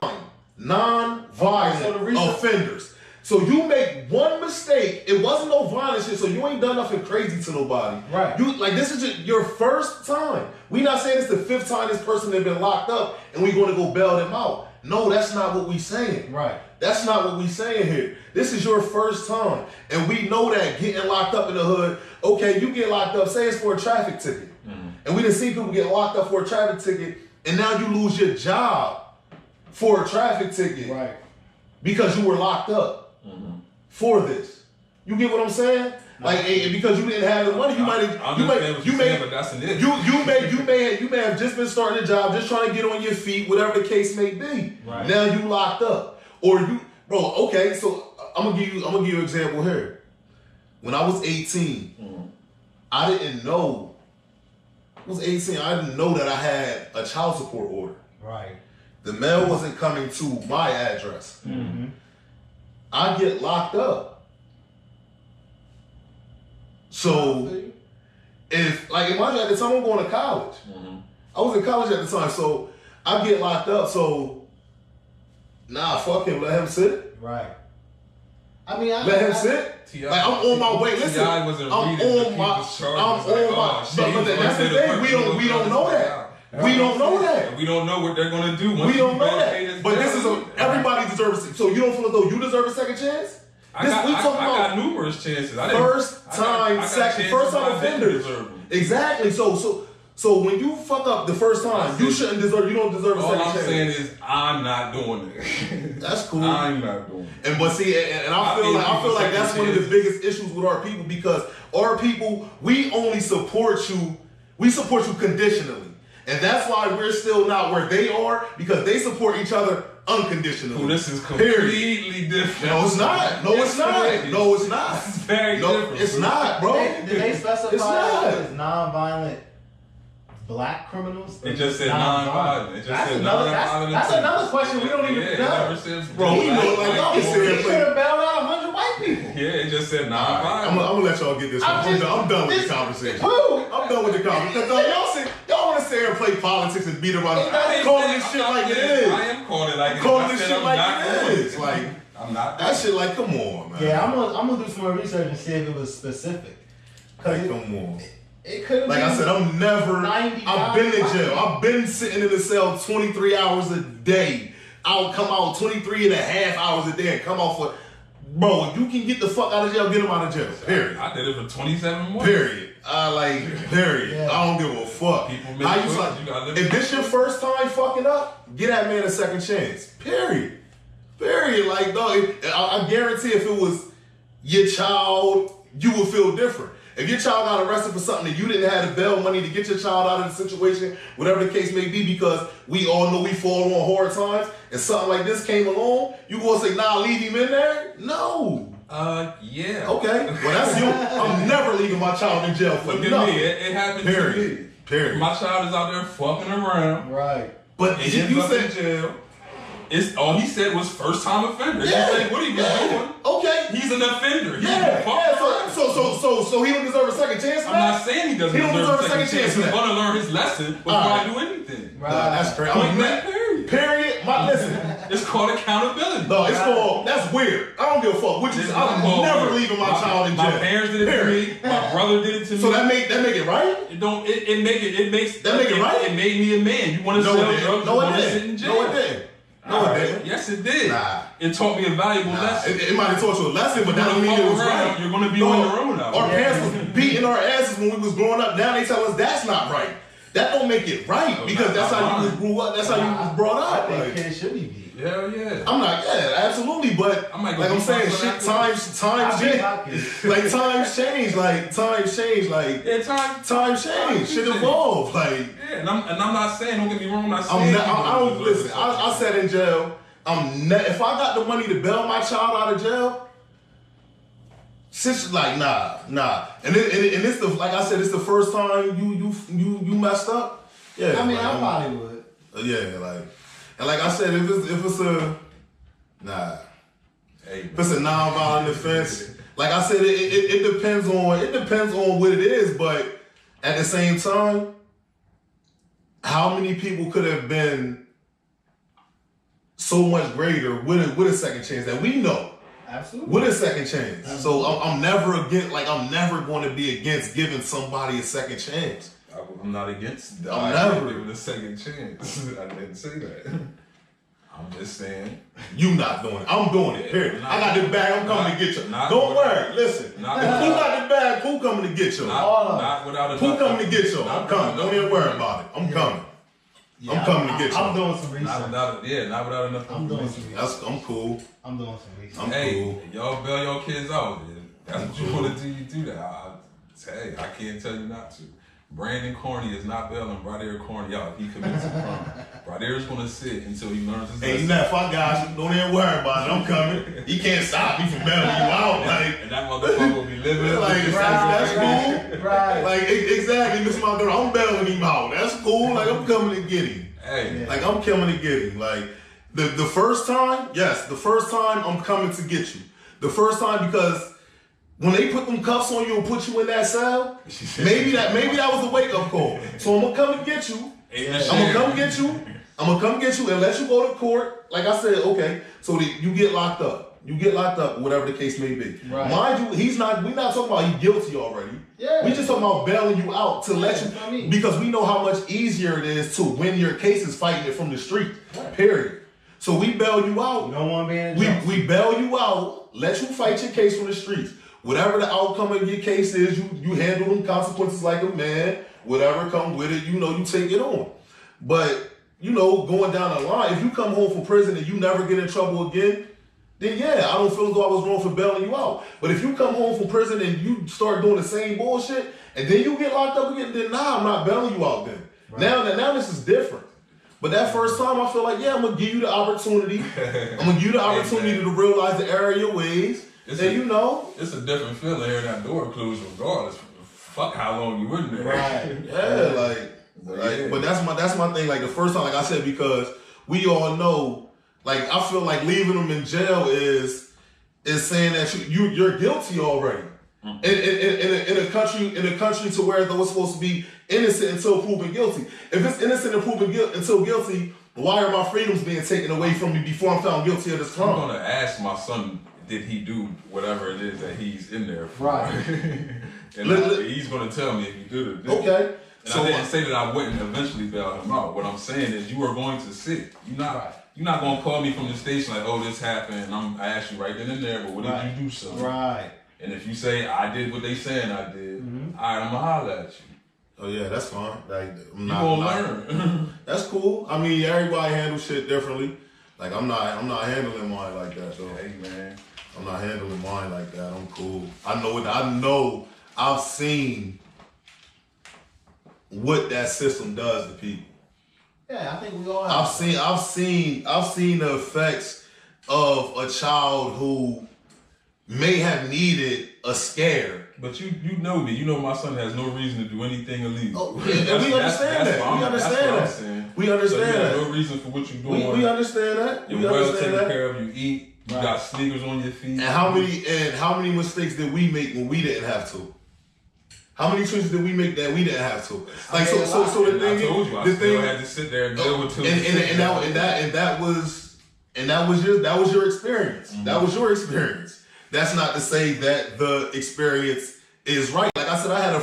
non-violent offenders. So you make one mistake, it wasn't no violent shit, so you ain't done nothing crazy to nobody. Right. This is your first time. We not saying it's the 5th time this person has been locked up and we going to go bail them out. No, that's not what we saying. Right. That's not what we saying here. This is your first time. And we know that getting locked up in the hood, okay, you get locked up, say it's for a traffic ticket. And we done see people get locked up for a traffic ticket, and now you lose your job for a traffic ticket. Right. Because you were locked up for this. You get what I'm saying? Like, and because you didn't have the money, you may have just been starting a job, just trying to get on your feet, whatever the case may be. Right. Now you locked up, or you, bro. Okay, so I'm gonna give you an example here. When I was 18, I didn't know. I was 18. I didn't know that I had a child support order. Right. The mail wasn't coming to my address. I get locked up. So, if imagine at the time I'm going to college. I was in college at the time, so I get locked up. So, fuck him, let him sit. Right. I mean, let him sit. Like, I'm on my way. Listen, I'm on my. But that's the thing. We don't know that. We don't know that. We don't know what they're gonna do. We don't know that. But this is everybody deserves it. So you don't feel as though you deserve a second chance? I got numerous chances. First time offenders. Exactly. So when you fuck up the first time, you don't deserve a second chance. All I'm saying is I'm not doing it. That's cool. I'm not doing it. And I feel like that's one of the biggest issues with our people, because our people, we only support you. We support you conditionally. And that's why we're still not where they are, because they support each other unconditionally. Well, this is completely different. No, it's not. No, it's not. No, it's not. It's very different. It's not, bro. Did they specify as non-violent black criminals? It just said non-violent. It just said non-violent. That's another question we don't even know. Bro, we know, like, y'all be serious. He could have bailed out 100 white people. Yeah, it just said non-violent. I'm gonna let y'all get this one. I'm done with the conversation. I'm done with the conversation. Y'all want to sit here and play politics and beat around. I'm calling this shit like it is. I am calling it like it is. Calling this shit like it is. Like, I'm not. That shit like, come on, man. Yeah, I'm gonna do some more research and see if it was specific. Like, come on. It could have like been. I said, I've been in jail. I've been sitting in the cell 23 hours a day. I'll come out 23 and a half hours a day and come out for. Bro, if you can get the fuck out of jail, get him out of jail. Period. I did it for 27 months. Period. Period. Yeah. I don't give a fuck. If this your first time fucking up, get that man a second chance. Period. Like, dog, I guarantee if it was your child, you would feel different. If your child got arrested for something and you didn't have the bail money to get your child out of the situation, whatever the case may be, because we all know we fall on hard times, and something like this came along, you gonna say, nah, leave him in there? No. Yeah. Okay. Well, that's you. I'm never leaving my child in jail for nothing. Look at me. It happened to me. Period. My child is out there fucking around. Right. But he ends up in jail. All he said was first time offender. Yeah. He said, what are you doing? Okay. He's an offender. So he don't deserve a second chance. I'm not saying he doesn't deserve a second chance. He's gonna learn his lesson before I do anything. Right. That's crazy. Period. Listen. It's called accountability. No, it's called. That's weird. I don't give a fuck. I'm never leaving my child in jail. My parents did it to me. My brother did it to me. So that make it right? It makes that make it right? It made me a man. You want to sell drugs? No, it didn't. No, it didn't. No, it didn't. Yes, it did. Nah. It taught me a valuable lesson. It might have taught you a lesson, but that don't mean it was right. You're going to be on your own now. Our parents was beating our asses when we was growing up. Now they tell us that's not right. That don't make it right, because that's how you grew up. That's how you was brought up. I think kids should be beat. Hell yeah. I'm not, absolutely, but like I'm saying, shit, times change. Like times change. Times change. Shit evolve. Like, yeah, and I'm not saying. Don't get me wrong. I'm not saying. I don't listen. I sat in jail. If I got the money to bail my child out of jail, like nah. And it's the, like I said, it's the first time you messed up. Yeah. I mean, I probably would. Yeah, like. And like I said, if it's a if it's a non-violent offense, like I said, it depends on what it is, but at the same time, how many people could have been so much greater with a second chance that we know? Absolutely. With a second chance. So I'm never going to be against giving somebody a second chance. I'm not against that. I'm never giving a second chance. I didn't say that. I'm just saying. You not doing it. I'm doing it. Period. I got the bag. I'm coming to get you. Don't worry. Listen. If Pooh got the bag, Pooh coming to get you. Not without a Pooh coming to get you. I'm coming. Don't even worry about it. I'm coming. Yeah, I'm coming to get you. I'm doing some research. Not without enough. I'm doing some research. I'm cool. I'm doing some research. I'm cool. Y'all bail your kids out. That's what you want to do. You do that. Hey, I can't tell you not to. Brandon Corney is not bailing Bradier Corney out. He commits a crime. Bradier's gonna sit until he learns his lesson. Hey, nah, fuck guys, don't even worry about it. I'm coming. He can't stop me from bailing you out. Like, and that motherfucker will be living. Like, that's cool. Right. Like, exactly, Miss Mother, I'm bailing him out. That's cool. Like, I'm coming to get him. Hey. Like, I'm coming to get him. Like, the first time, yes, the first time I'm coming to get you. The first time because when they put them cuffs on you and put you in that cell, maybe that was a wake-up call. So I'm gonna come and get you. I'm gonna come get you and let you go to court. Like I said, okay, so that you get locked up. You get locked up, whatever the case may be. Right. Mind you, we're not talking about he's guilty already. Yeah. We just talking about bailing you out to let you, because we know how much easier it is to win your cases fighting it from the street. Right. Period. So we bail you out. No one being we bail you out, let you fight your case from the streets. Whatever the outcome of your case is, you handle them consequences like a man. Whatever come with it, you take it on. But, going down the line, if you come home from prison and you never get in trouble again, then yeah, I don't feel as though I was wrong for bailing you out. But if you come home from prison and you start doing the same bullshit, and then you get locked up again, then nah, I'm not bailing you out then. Right. Now this is different. But that first time, I feel like, yeah, I'm going to give you the opportunity. I'm going to give you the opportunity to realize the error of your ways. It's a different feeling hearing that door closed regardless. Fuck how long you in there. Right. But that's my thing. Like the first time, like I said, because we all know, like I feel like leaving them in jail is saying that you're guilty already. Mm-hmm. In a country to where though it's supposed to be innocent until proven guilty. If it's innocent and proven until guilty, why are my freedoms being taken away from me before I'm found guilty of this crime? I'm gonna ask my son, did he do whatever it is that he's in there for? Right. And he's gonna tell me if he did or didn't. Okay. And I didn't say that I wouldn't eventually bail him out. What I'm saying is you are going to sit. You're not gonna call me from the station like, oh, this happened. I asked you right then and there, but what did you do, son? Right. And if you say I did what they saying I did, all right, I'm gonna holler at you. Oh yeah, that's fine. Like you gonna learn. That's cool. I mean, everybody handles shit differently. Like I'm not handling mine like that though. Hey man, I'm not handling mine like that. I'm cool. I know. I've seen what that system does to people. Yeah, I think we all have. I've seen the effects of a child who may have needed a scare. But you know me. You know my son has no reason to do anything illegal. Oh, yeah, and we understand that. We understand that. We understand that. So you have no reason for what you're doing. We understand that. You're well taken care of. You eat. You got sneakers on your feet. And how many mistakes did we make when we didn't have to? How many choices did we make that we didn't have to? Like so the thing is, I still had to sit there and deal with two. That was your experience. Mm-hmm. That was your experience. That's not to say that the experience is right. Like I said, I had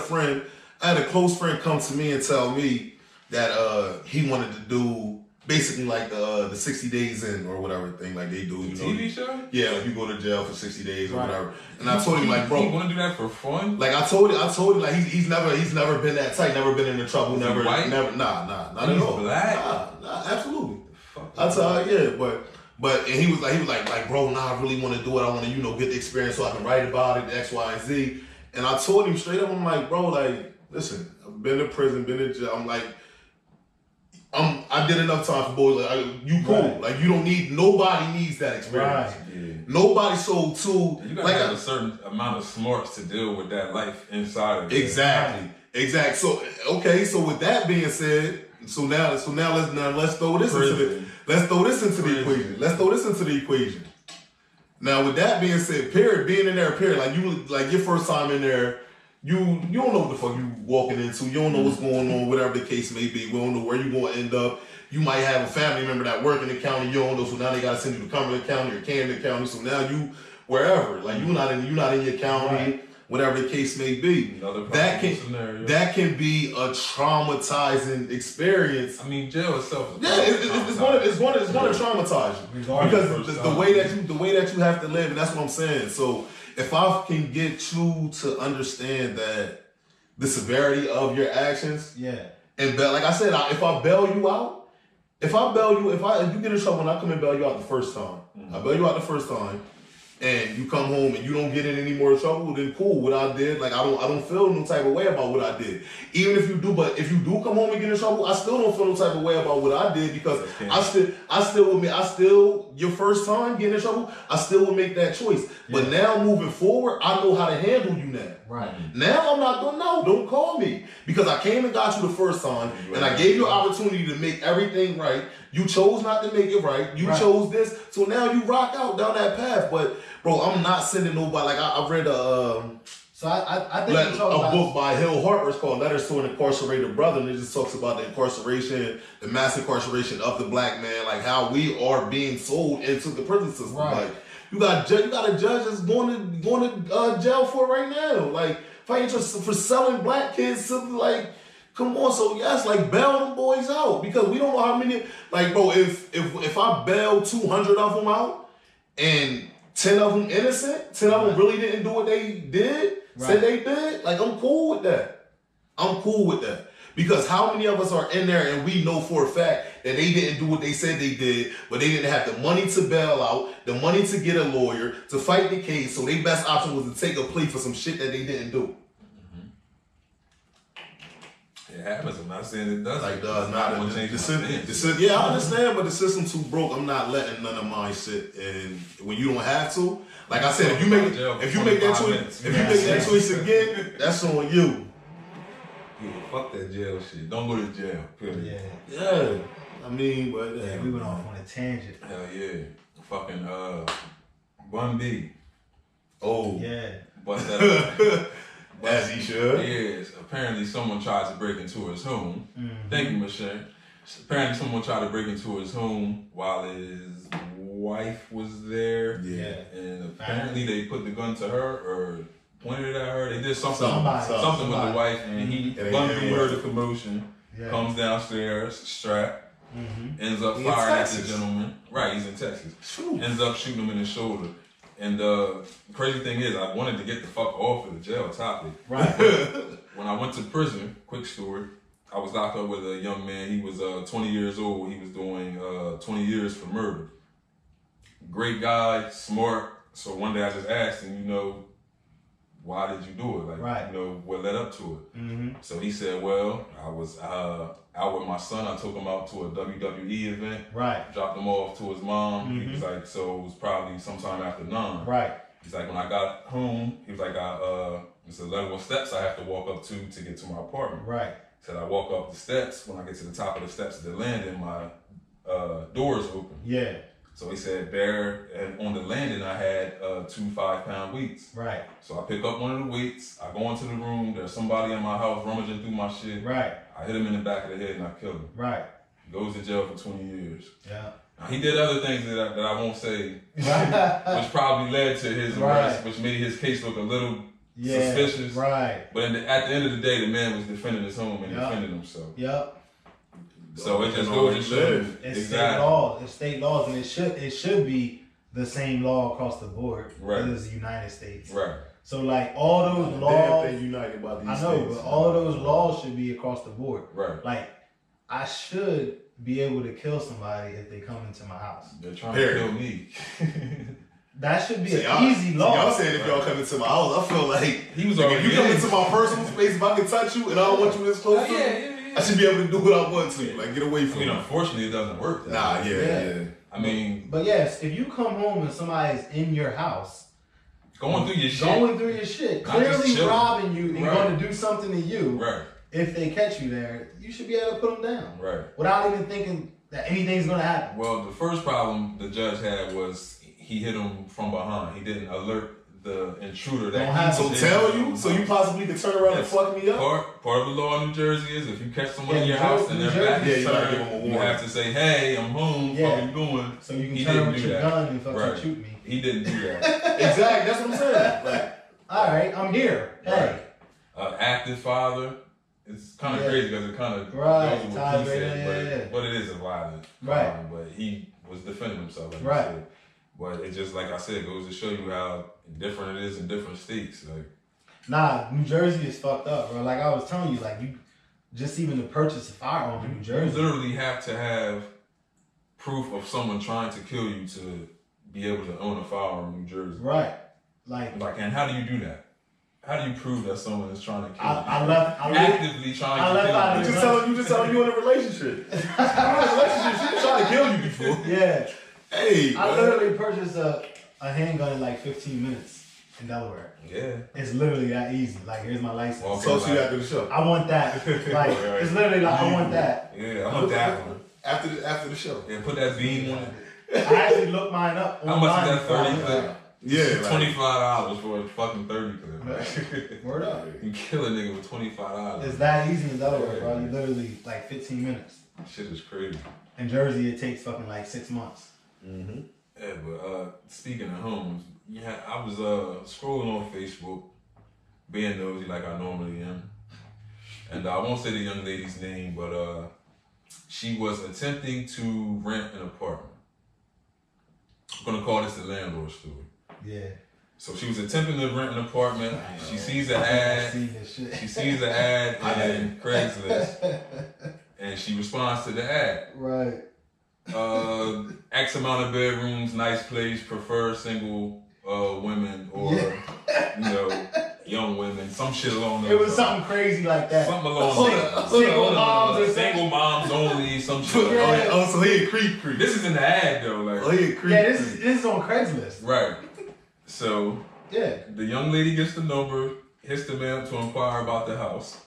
a close friend come to me and tell me that he wanted to do basically like the 60 days in or whatever thing like they do. You know, TV show? Yeah, like you go to jail for 60 days or whatever. And I told him like, bro, you want to do that for fun? Like I told him like he's never been that tight, never been into trouble, never, white? Never, not at all. Black? Nah, absolutely. I told but and he was like, bro, I really want to do it. I want to, get the experience so I can write about it, X, Y, and Z. And I told him straight up, I'm like, bro, like, listen, I've been to prison, been to jail. I'm like, I did enough time for boys. Like, you cool. Right. Like, nobody needs that experience. Right. Yeah. Nobody sold too. You gotta have a certain amount of smarts to deal with that life inside of it. Exactly. So, okay, so with that being said, so now let's throw this into the equation. Let's throw this into the equation. Now, with that being said, being in there, like your first time in there, you don't know what the fuck you walking into. You don't know what's going on, whatever the case may be. We don't know where you're going to end up. You might have a family member that work in the county. You don't know, so now they got to send you to Cumberland County or Camden County. So now you wherever, like you're not in your county. Right. whatever the case may be. That can be a traumatizing experience. I mean, jail itself is it's going to traumatize you because the way that you have to live, and that's what I'm saying. So if I can get you to understand that the severity of your actions, and like I said, if I bail you out, if you get in trouble and I come and bail you out the first time, I bail you out the first time, and you come home and you don't get in any more trouble, then cool. What I did, like I don't feel no type of way about what I did. Even if you do, but if you do come home and get in trouble, I still don't feel no type of way about what I did because I still your first time getting in trouble, I still will make that choice. But now moving forward, I know how to handle you now. Right. Now I'm not gonna don't call me because I came and got you the first time and I gave you an opportunity to make everything right. You chose not to make it right. You chose this, so now you rock out down that path. But bro, I'm not sending nobody. Like I read I think a book by Hill Harper. It's called Letters to an Incarcerated Brother, and it just talks about the incarceration, the mass incarceration of the black man, like how we are being sold into the prison system. Right. Like you got a judge that's going to jail for it right now. Like for selling black kids to like. Come on, so yes, like bail them boys out because we don't know how many. Like, bro, if I bail 200 of them out and 10 of them innocent, 10 of them really didn't do what they did, said they did, like I'm cool with that. I'm cool with that because how many of us are in there and we know for a fact that they didn't do what they said they did, but they didn't have the money to bail out, the money to get a lawyer to fight the case, so their best option was to take a plea for some shit that they didn't do. It happens. I'm not saying it doesn't. Like, I understand, but the system's too broke. I'm not letting none of mine sit. And when you don't have to, like I said, if you make that choice again, that's on you. Yeah, fuck that jail shit. Don't go to jail. Period. Yeah. I mean, but we went off on a tangent. Hell yeah. Fucking Bun B. Oh yeah. But as he should. Yes. Apparently someone tried to break into his home. Mm-hmm. Thank you, Michelle. Apparently someone tried to break into his home while his wife was there. Yeah. And apparently they put the gun to her or pointed it at her. They did something with the wife, and he heard the commotion, comes downstairs, strapped, ends up firing at the gentleman. Right, he's in Texas. Ends up shooting him in his shoulder. And the crazy thing is, I wanted to get the fuck off of the jail topic. Right. When I went to prison, quick story, I was locked up with a young man. He was 20 years old. He was doing 20 years for murder. Great guy, smart. So one day I just asked him, why did you do it? Like, what led up to it? Mm-hmm. So he said, well, I was out with my son. I took him out to a WWE event. Right. Dropped him off to his mom. Mm-hmm. He was like, so it was probably sometime after 9. Right. He's like, when I got home, he was like, it's a level of steps I have to walk up to get to my apartment. Right. He said, I walk up the steps. When I get to the top of the steps of the landing, my door's open. Yeah. So he said there, and on the landing, I had 2 5-pound weights. Right. So I pick up one of the weights. I go into the room. There's somebody in my house rummaging through my shit. Right. I hit him in the back of the head and I killed him. Right. He goes to jail for 20 years. Yeah. Now, he did other things that I won't say, which probably led to his arrest, which made his case look a little suspicious. Right. But at the end of the day, the man was defending his home and defending himself. Yep. So it just goes to show. It's state laws. It's state laws, and it should be the same law across the board. Right. As the United States. Right. So like all those laws, they united by these I know, but all of those laws should be across the board. Right. Like I should be able to kill somebody if they come into my house. They're trying to kill me. That should be an easy law. Y'all saying if y'all come into my house, I feel like he was already. If you come into my personal space, if I can touch you and I don't want you this close to me. I should be able to do what I want to. Like, get away from me. Unfortunately, it doesn't work that way. I mean... But yes, if you come home and somebody's in your house... Going through your shit. Clearly robbing you and going to do something to you. Right. If they catch you there, you should be able to put them down. Right. Without even thinking that anything's going to happen. Well, the first problem the judge had was he hit him from behind. He didn't alert the intruder that so you possibly could turn around and fuck me up. Part of the law in New Jersey is if you catch someone in your house and their back is turned, you have to say, "Hey, I'm home. What are you doing?" So you can turn with your gun and fucking shoot me. He didn't do that. Exactly. That's what I'm saying. Like all right, I'm here. Hey. Active father. It's kind of crazy because it kind of right. goes with what he said, but it is a violent father. But he was defending himself, like you said. But it just, like I said, goes to show you how different it is in different states. Like, nah, New Jersey is fucked up, bro. Like I was telling you, like you just even to purchase a firearm in New Jersey, you literally have to have proof of someone trying to kill you to be able to own a firearm in New Jersey. Right. Like, and how do you do that? How do you prove that someone is trying to kill you? Actively trying to kill you. You just telling you in a relationship. She was trying to kill you before. Yeah. Hey, I literally purchased a handgun in like 15 minutes in Delaware. Yeah. It's literally that easy. Like, here's my license. Well, talk to you after the show. I want that. Like, it's literally like, I want that. Yeah, I want that one. After the show. Yeah, put that beam on it. I actually looked mine up. How much is that 30 clip? Yeah, $25 for a fucking 30 clip. Word up. You kill a nigga with $25. It's that easy in Delaware, bro. You literally, like 15 minutes. Shit is crazy. In Jersey, it takes fucking like 6 months. Mm-hmm. Yeah, but speaking of homes, yeah, I was scrolling on Facebook, being nosy like I normally am. And I won't say the young lady's name, but she was attempting to rent an apartment. I'm gonna call this the landlord story. Yeah. So she was attempting to rent an apartment. She sees an ad. She sees an ad in Craigslist, and she responds to the ad. Right. X amount of bedrooms, nice place, prefer single women or young women, some shit along those. It was something crazy like that. Something along those. Single moms or single moms only, some shit. Yeah. Oh, so he a creep. This is in the ad though, like. Oh, he a creep. Yeah, this is on Craigslist. Right. So yeah, the young lady gets the number, hits the man to inquire about the house.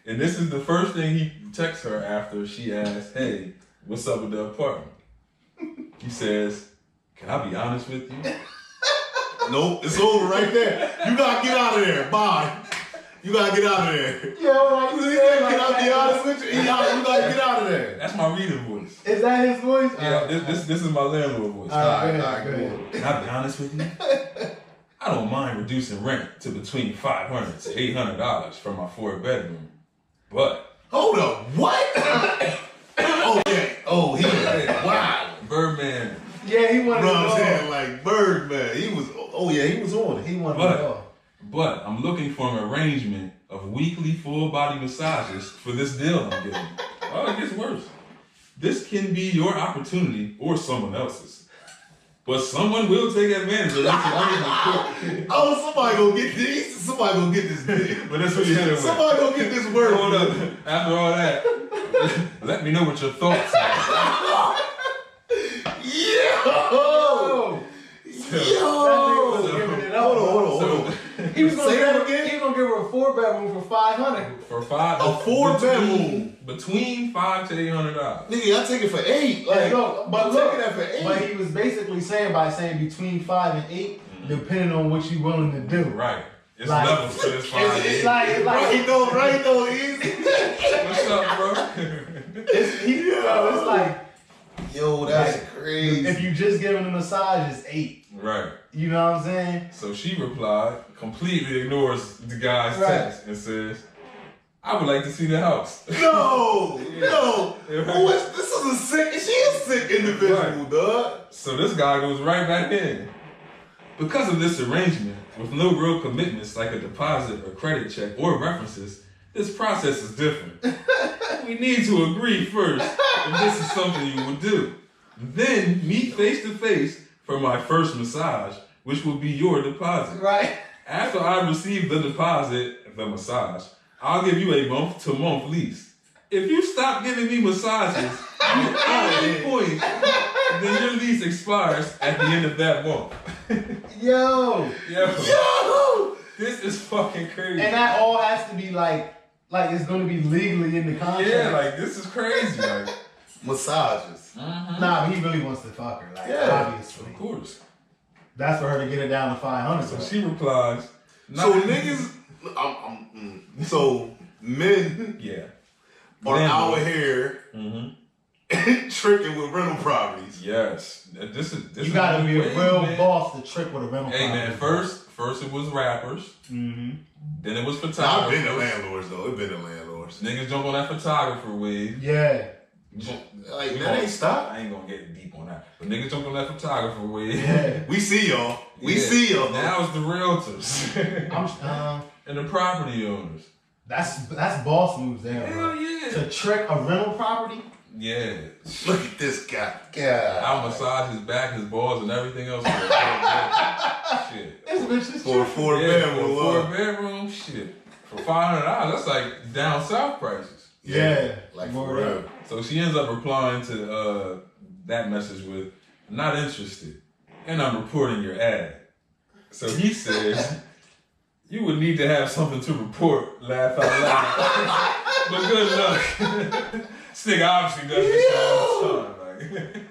And this is the first thing he texts her after she asks, "Hey, what's up with the apartment?" He says, "Can I be honest with you?" Nope, it's over right there. You gotta get out of there. Bye. You gotta get out of there. Yo, like you said, Can I be honest with you? You gotta get out of there. That's my reading voice. Is that his voice? Yeah, this is my landlord voice. All right, go ahead. Can I be honest with you? I don't mind reducing rent to between $500 to $800 for my 4-bedroom, but hold up, what? Oh yeah. Oh, he was wow. Birdman. Yeah, he wanted Bro, to I'm know. saying like Birdman. He was. Oh yeah, he was on it. He wanted to know. But I'm looking for an arrangement of weekly full-body massages for this deal I'm getting. Oh, it gets worse. This can be your opportunity or someone else's. But someone will take advantage of this arrangement. Oh, somebody gonna get this. Somebody gonna get this dick. But that's what you hit it with. Somebody gonna get this word. Hold up. After all that, let me know what your thoughts are. Yo! Hold on. He was gonna Say that give again? He was gonna give her a 4-bedroom for $500. For $5. A 4-bedroom. Between $500 to $800. Nigga, I take it for 8. Like, no, but I'm look, taking that for 8. But he was basically saying between 5 and 8, depending on what you're willing to do. Right. It's like, levels to this 5 and 8. It's like right though, easy. What's up, bro? It's like, yo, that's crazy. if you just giving a massage, it's 8. Right. You know what I'm saying? So she replied, completely ignores the guy's Right. text and says, I would like to see the house. No. Yeah. This is a sick. She is a sick individual, Right. dog. So this guy goes right back in. Because of this arrangement, with no real commitments like a deposit or credit check or references, this process is different. We need to agree first if this is something you would do. Then meet face to face for my first massage, which will be your deposit. Right. After I receive the deposit, the massage, I'll give you a month-to-month lease. If you stop giving me massages at any point, then your lease expires at the end of that month. Yo. This is fucking crazy. And that all has to be like it's going to be legally in the contract. Yeah, like this is crazy. Like Massages. Nah, but he really wants to fuck her. Like, obviously. Of course. That's for her to get it down to 500. So she replies. So niggas, so men Yeah. are out here tricking with rental properties. Yes. This You gotta be a real man. boss to trick with a rental Hey, property. man, first it was rappers. Mm-hmm. Then it was Nah, photographers. I've been to landlords, though. It's been to landlords. Niggas jump on that photographer wave. Yeah. Like, that ain't stop. I ain't gonna get deep on that. But niggas jump on that photographer wave. Yeah. We see y'all. We Yeah. see y'all. Now it's the realtors. And the property owners. That's boss moves there, Hell bro. yeah. To trick a rental property? Yeah. Look at this guy. God. I'll massage his back, his balls, and everything else. Shit. This bitch is For a tricky. four-bedroom. For a bedroom, shit. For $500, that's like down south prices. Yeah. Like, More for real. So she ends up replying to that message with, "Not interested, and I'm reporting your ad." So he says, "You would need to have something to report." Laugh out loud. But good luck. This nigga obviously does this all the time.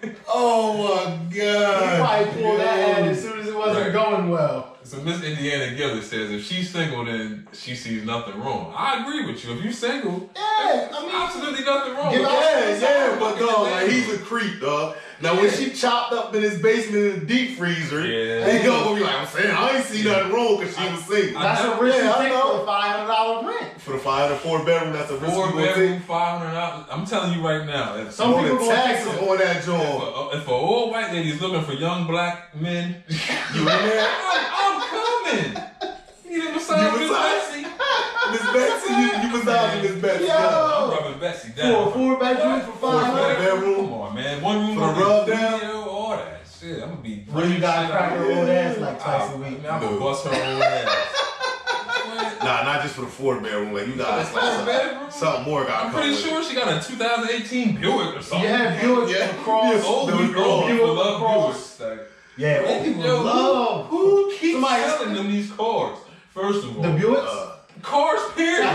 Like. Oh my He God. probably pulled that ad as soon as it wasn't Right. going well. So Miss Indiana Gillis says if she's single, then she sees nothing wrong. I agree with you. If you're single, Yeah, there's I mean, absolutely nothing wrong. Give with out- that. Yeah, but Fucking dog, like amazing. he's a creep, dog. Now when she chopped up in his basement in the deep freezer, Yeah. he gonna be like, I'm saying I ain't see nothing wrong because she was single. That's a risk you Yeah, I take know. for a $500 rent. For the 504 bedroom, that's a risk Four you gonna bedroom, take. $500. I'm telling you right now. If, Some On people the gonna take taxes some- on that joint. if an old white lady is looking for young black men, You in there? I'm coming. You need a massage, You Miss massage? Betsy. Miss Betsy, you massaging Miss Betsy. Yo. I'm rubbing Betsy For a down. 4-bedroom for Four $500. bedroom. Come on, man. One room For on the rub the down? video, all that shit. I'm gonna be. When you gotta crack her old ass like twice a week. I'm gonna bust her old ass. Nah, not just for the 4 bedroom. Like you got Four bedroom? something more got I'm pretty sure she got a 2018 Buick or something. Yeah, Buick Yeah. across. Yes. Old Buick people, Cross. people love Cross. Buicks. Like, Yeah, old people yo, love. Who keeps Somebody- selling them these cars? First of all, The Buicks? cars, period.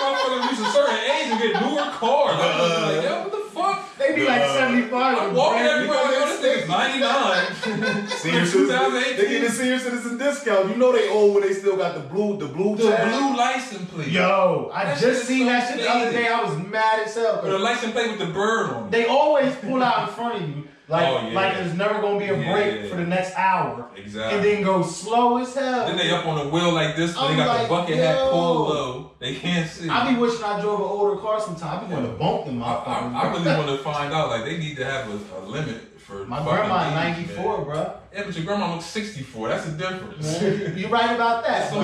Motherfuckers reach a certain age and get newer cars. I'm just like, yo, what the fuck? They be like 75. I'm walking everywhere. I go, this nigga's 99. Senior For citizen, 2018. they get a senior citizen discount. You know they old when they still got the blue The tag. blue license plate. Yo, I That shit just is seen so that shit the other amazing. day. I was mad as hell. With a license plate with the bird on it. They always pull out in front of you. Like, Oh, yeah. like there's never gonna be a break Yeah. for the next hour. Exactly. And then go slow as hell. Then they up on the wheel like this, but they I'm got like, the bucket hat yo. pulled low. They can't see. I be wishing I drove an older car sometimes. I be wanting to bump them motherfuckers. I really want to find out, like, they need to have a limit for My fucking grandma age, 94, man. bro. Yeah, but your grandma looks 64. That's the difference. You right about that. So-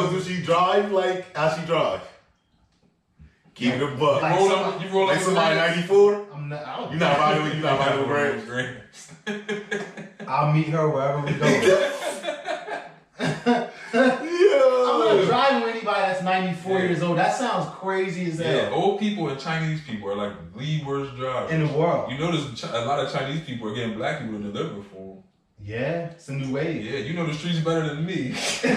Do she drive like how she drive? Keep it a buck. Like roll somebody- up, you roll Like up somebody with 94? I don't You not riding with Greg? Greg. I'll meet her wherever we go. Yeah. I'm not driving with anybody that's 94 years old. That sounds crazy as hell. Yeah, old people and Chinese people are like the worst drivers. In the world. You notice a lot of Chinese people are getting black people to deliver for them. Yeah, it's a new wave. Yeah, you know the streets better than me. For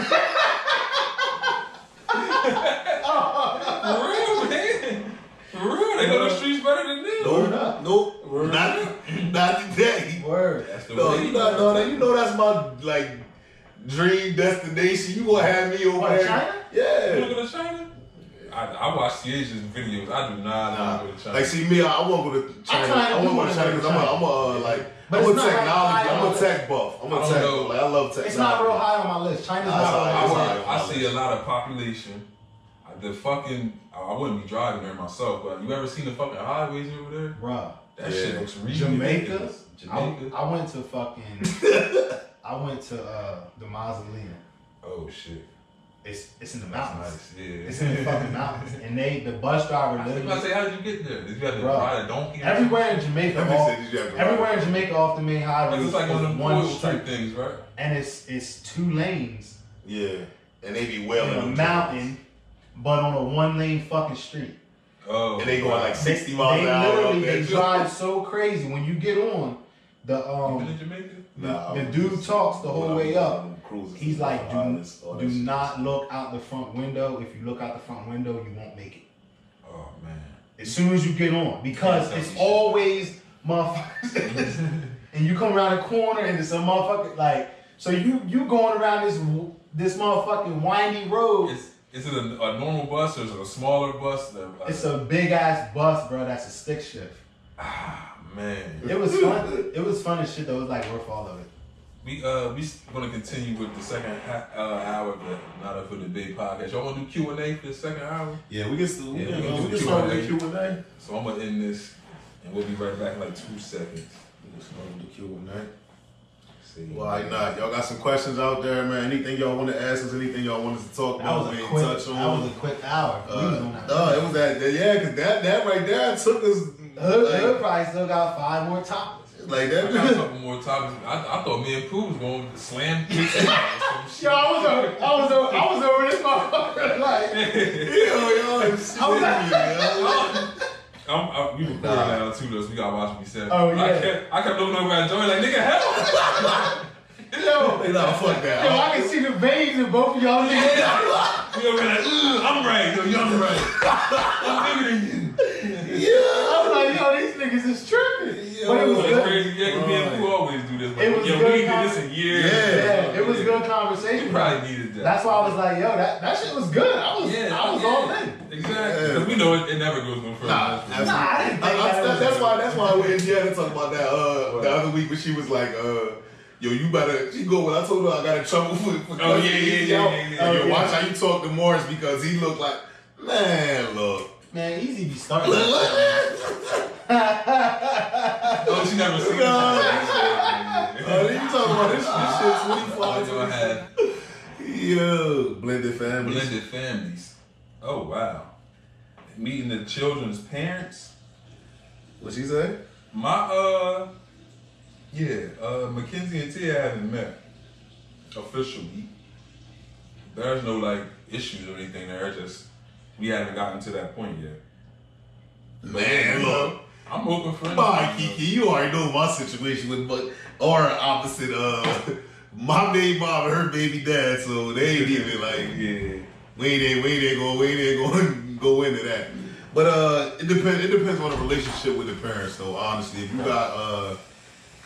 real, man. For real, they know the streets better than them. Word up. Nope. Word Not today. Word. That's the No, way. you not know that. You know that's my like dream destination. You gonna have me over What, there? China? You Yeah. wanna go to China? I watch the Asian videos. I do not Nah. want to go to China. Like, see me, I want to go to China. kinda I want to do go to China because I'm a like But I'm it's a not like technology. high I'm on a tech buff. I'm a I don't tech. know. Like I love technology. It's not real high on my list. China's That's not real high. all right. I see a lot of population. The fucking, I wouldn't be driving there myself, but you ever seen the fucking highways over there? Bruh. That Yeah. shit looks really Jamaica. ridiculous. Jamaica. I went to fucking. I went to the mausoleum. Oh shit. It's in the That's mountains. nice. Yeah. It's in the fucking mountains, and the bus driver I was about to literally say, how did you get there? Did you have to Bro, ride a donkey? or everywhere in Jamaica. That Off, bitch said, "Did you have to everywhere ride?" in Jamaica off the main highway. something? It's like one of them one oil street, type things, right? and it's 2 lanes Yeah, and they be in wailing a them mountain, but on a 1-lane fucking street. Oh. and they going like They, 60 miles they an hour. literally up there. they drive so crazy when you get on the You been in Jamaica? Nah, the I was dude just- talks the whole when I way was up. on them cruises He's and like, islands, all do that shit. not look out the front window. If you look out the front window, you won't make it. Oh man. As soon as you get on, because Yeah, it's shit. always motherfuckers, and you come around the corner and it's a motherfucker like. So you going around this motherfucking windy road. Is it a normal bus or is it a smaller bus? It's a big ass bus, bro. That's a stick shift. Man. It was fun. It was fun as shit though. It was like worth all of it. We gonna continue with the second hour of the Not Up for the Big podcast. Y'all wanna do Q&A for the second hour? Yeah, we can still we can we do can start Q&A. with the Q&A. So I'm gonna end this, and we'll be right back in like 2 seconds. We can start with the Q&A. See. Why not? Y'all got some questions out there, man? Anything y'all want to ask us? Anything y'all want us to talk That about? was We a ain't quick. touch on. That was a quick hour. We was on that. No, it was that. Yeah, because that right there took us. Hood probably still got 5 more topics. Like I that. got a couple more topics. I thought me and Pooh was going to slam kids. Yo, I was over this motherfucker. Like, We recording now too, though, so we gotta watch what we said. Oh, yeah. I kept looking over at Joey like, nigga, help! yo, Nah, fuck that. yo, I can see the veins in both of y'all niggas. We over there like, I'm right, yo, I'm right. I'm bigger than you. I was like, yo, these niggas is tripping. But it was It's good. crazy, yeah, because me and Pooh always do this. But, It was yo, good we did this in years. Yeah, it was good We conversation. probably needed that. That's why I was like, yo, that shit was good. I was all in. Exactly. Because we know it never goes no further. Nah, I didn't think that's why we Indiana talking about that the other week when she was like, yo, you better. She go. When I told her I got in trouble for Oh, yeah. Yo, watch how you talk to Morris because he looked like, man, look. Man, easy be starting. Oh, she never seen it. You talking about this shit 25. Yo, blended families. Blended families. Oh, wow. Meeting the children's parents. What she say? Mackenzie and Tia haven't met officially. There's no like issues or anything there. Just we haven't gotten to that point yet. Man, look. I'm hoping for Bye, Kiki. You already know my situation with opposite. My baby mom and her baby dad, so they ain't even like. Yeah. We ain't going to go into that. But it depends on the relationship with the parents, though. Honestly, if you got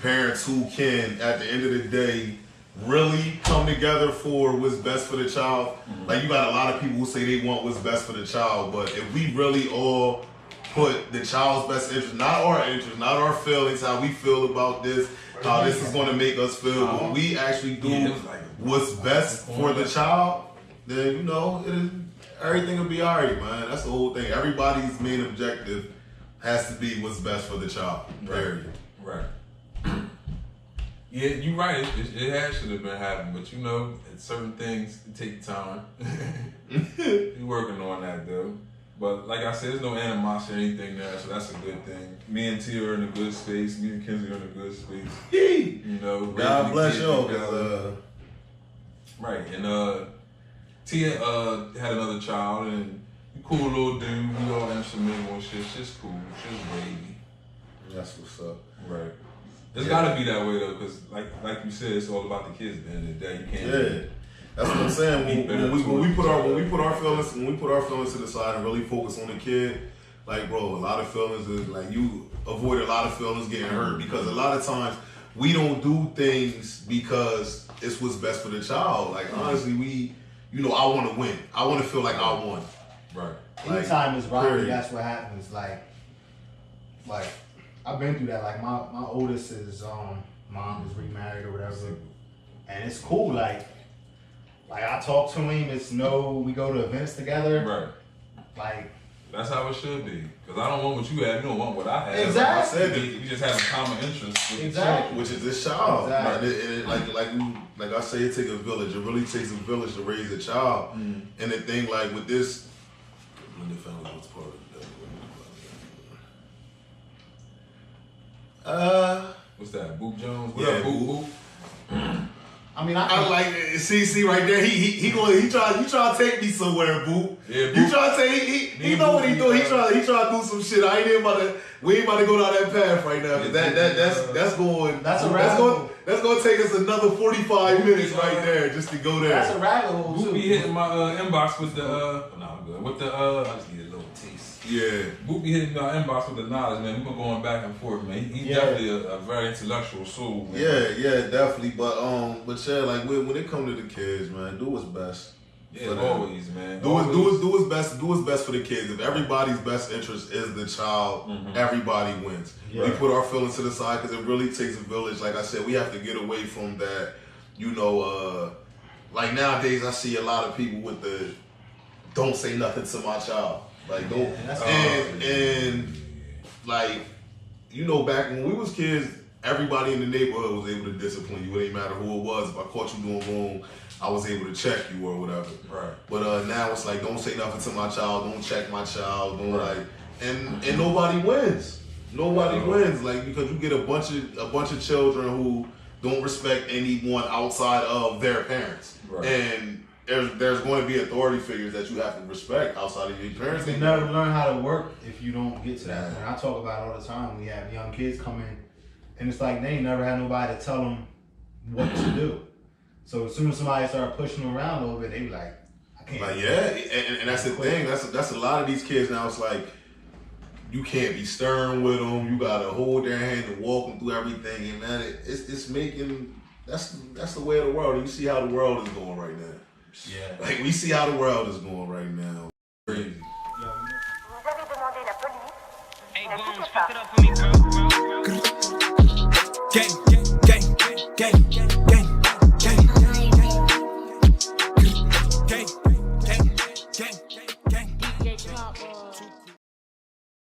parents who can, at the end of the day, really come together for what's best for the child. Like you got a lot of people who say they want what's best for the child, but if we really all put the child's best interest, not our feelings, how we feel about this, how this is going to make us feel, when we actually do what's best for the child, then everything will be alright, man. That's the whole thing. Everybody's main objective has to be what's best for the child. Period. Right. Yeah, you're right. It should have been happening, but certain things take time. We're working on that though. But like I said, there's no animosity or anything there, so that's a good thing. Me and Tia are in a good space. Me and Kenzie are in a good space. God bless y'all. Right, and Tia had another child, and cool little dude. We all instrumental and shit. She's cool. She's baby. That's what's up. Right. It's gotta be that way though, because like you said, it's all about the kids. At the end of the day, you can't. Yeah. That's what I'm saying. When we put our feelings to the side and really focus on the kid, like bro, a lot of feelings is like you avoid a lot of feelings getting hurt because a lot of times we don't do things because it's what's best for the child. Like honestly, I want to win. I want to feel like I won. Right. Anytime it's rocky, that's what happens. Like I've been through that. Like my oldest is mom is remarried or whatever, and it's cool. Like I talk to him. We go to events together. Right. Like that's how it should be. Because I don't want what you have. You don't want what I have. Exactly. Like I said, we just have a common interest. Exactly. Which is this child. Exactly. Like I say, it takes a village. It really takes a village to raise a child. And the thing, like with this, when the family was part of that. What's that? Boop Jones? What up, Boop? I mean, I like see right there. He try to take me somewhere, Boo. Yeah, you try to take he know what he doing. He try to do some shit. We ain't about to go down that path right now. Cause that's going take us another 45 minutes right there just to go there. That's a rabbit hole too. Boop be hitting my inbox with the I just need a little taste. Yeah. Boop be hitting my inbox with the knowledge, man. We're going back and forth, man. He's definitely a very intellectual soul, man. Yeah, definitely. But yeah, like when it comes to the kids, man, do what's best. Yeah, always, man. Do his best for the kids. If everybody's best interest is the child, everybody wins. Yeah. We put our feelings to the side because it really takes a village. Like I said, we have to get away from that. You know, like nowadays I see a lot of people with the don't say nothing to my child. Like don't and like, you know, back when we was kids, everybody in the neighborhood was able to discipline you. It didn't matter who it was. If I caught you doing wrong, I was able to check you or whatever. Right. But now it's like, don't say nothing to my child. Don't check my child. Don't and nobody wins. Nobody wins. Like, because you get a bunch of children who don't respect anyone outside of their parents. Right. And there's going to be authority figures that you have to respect outside of your parents. You can never learn how to work if you don't get to that point. I talk about it all the time. We have young kids come in, and it's like they ain't never had nobody to tell them what to do. So as soon as somebody start pushing them around a little bit, they be like, I can't. Like, and that's the thing. That's a lot of these kids now. It's like, you can't be stern with them. You gotta hold their hand and walk them through everything, and man, it's making that's the way of the world. And you see how the world is going right now. Yeah. Like, we see how the world is going right now. Crazy. Vous avez demandé la police. Hey, Bones, fuck it up for me, bro. Gang.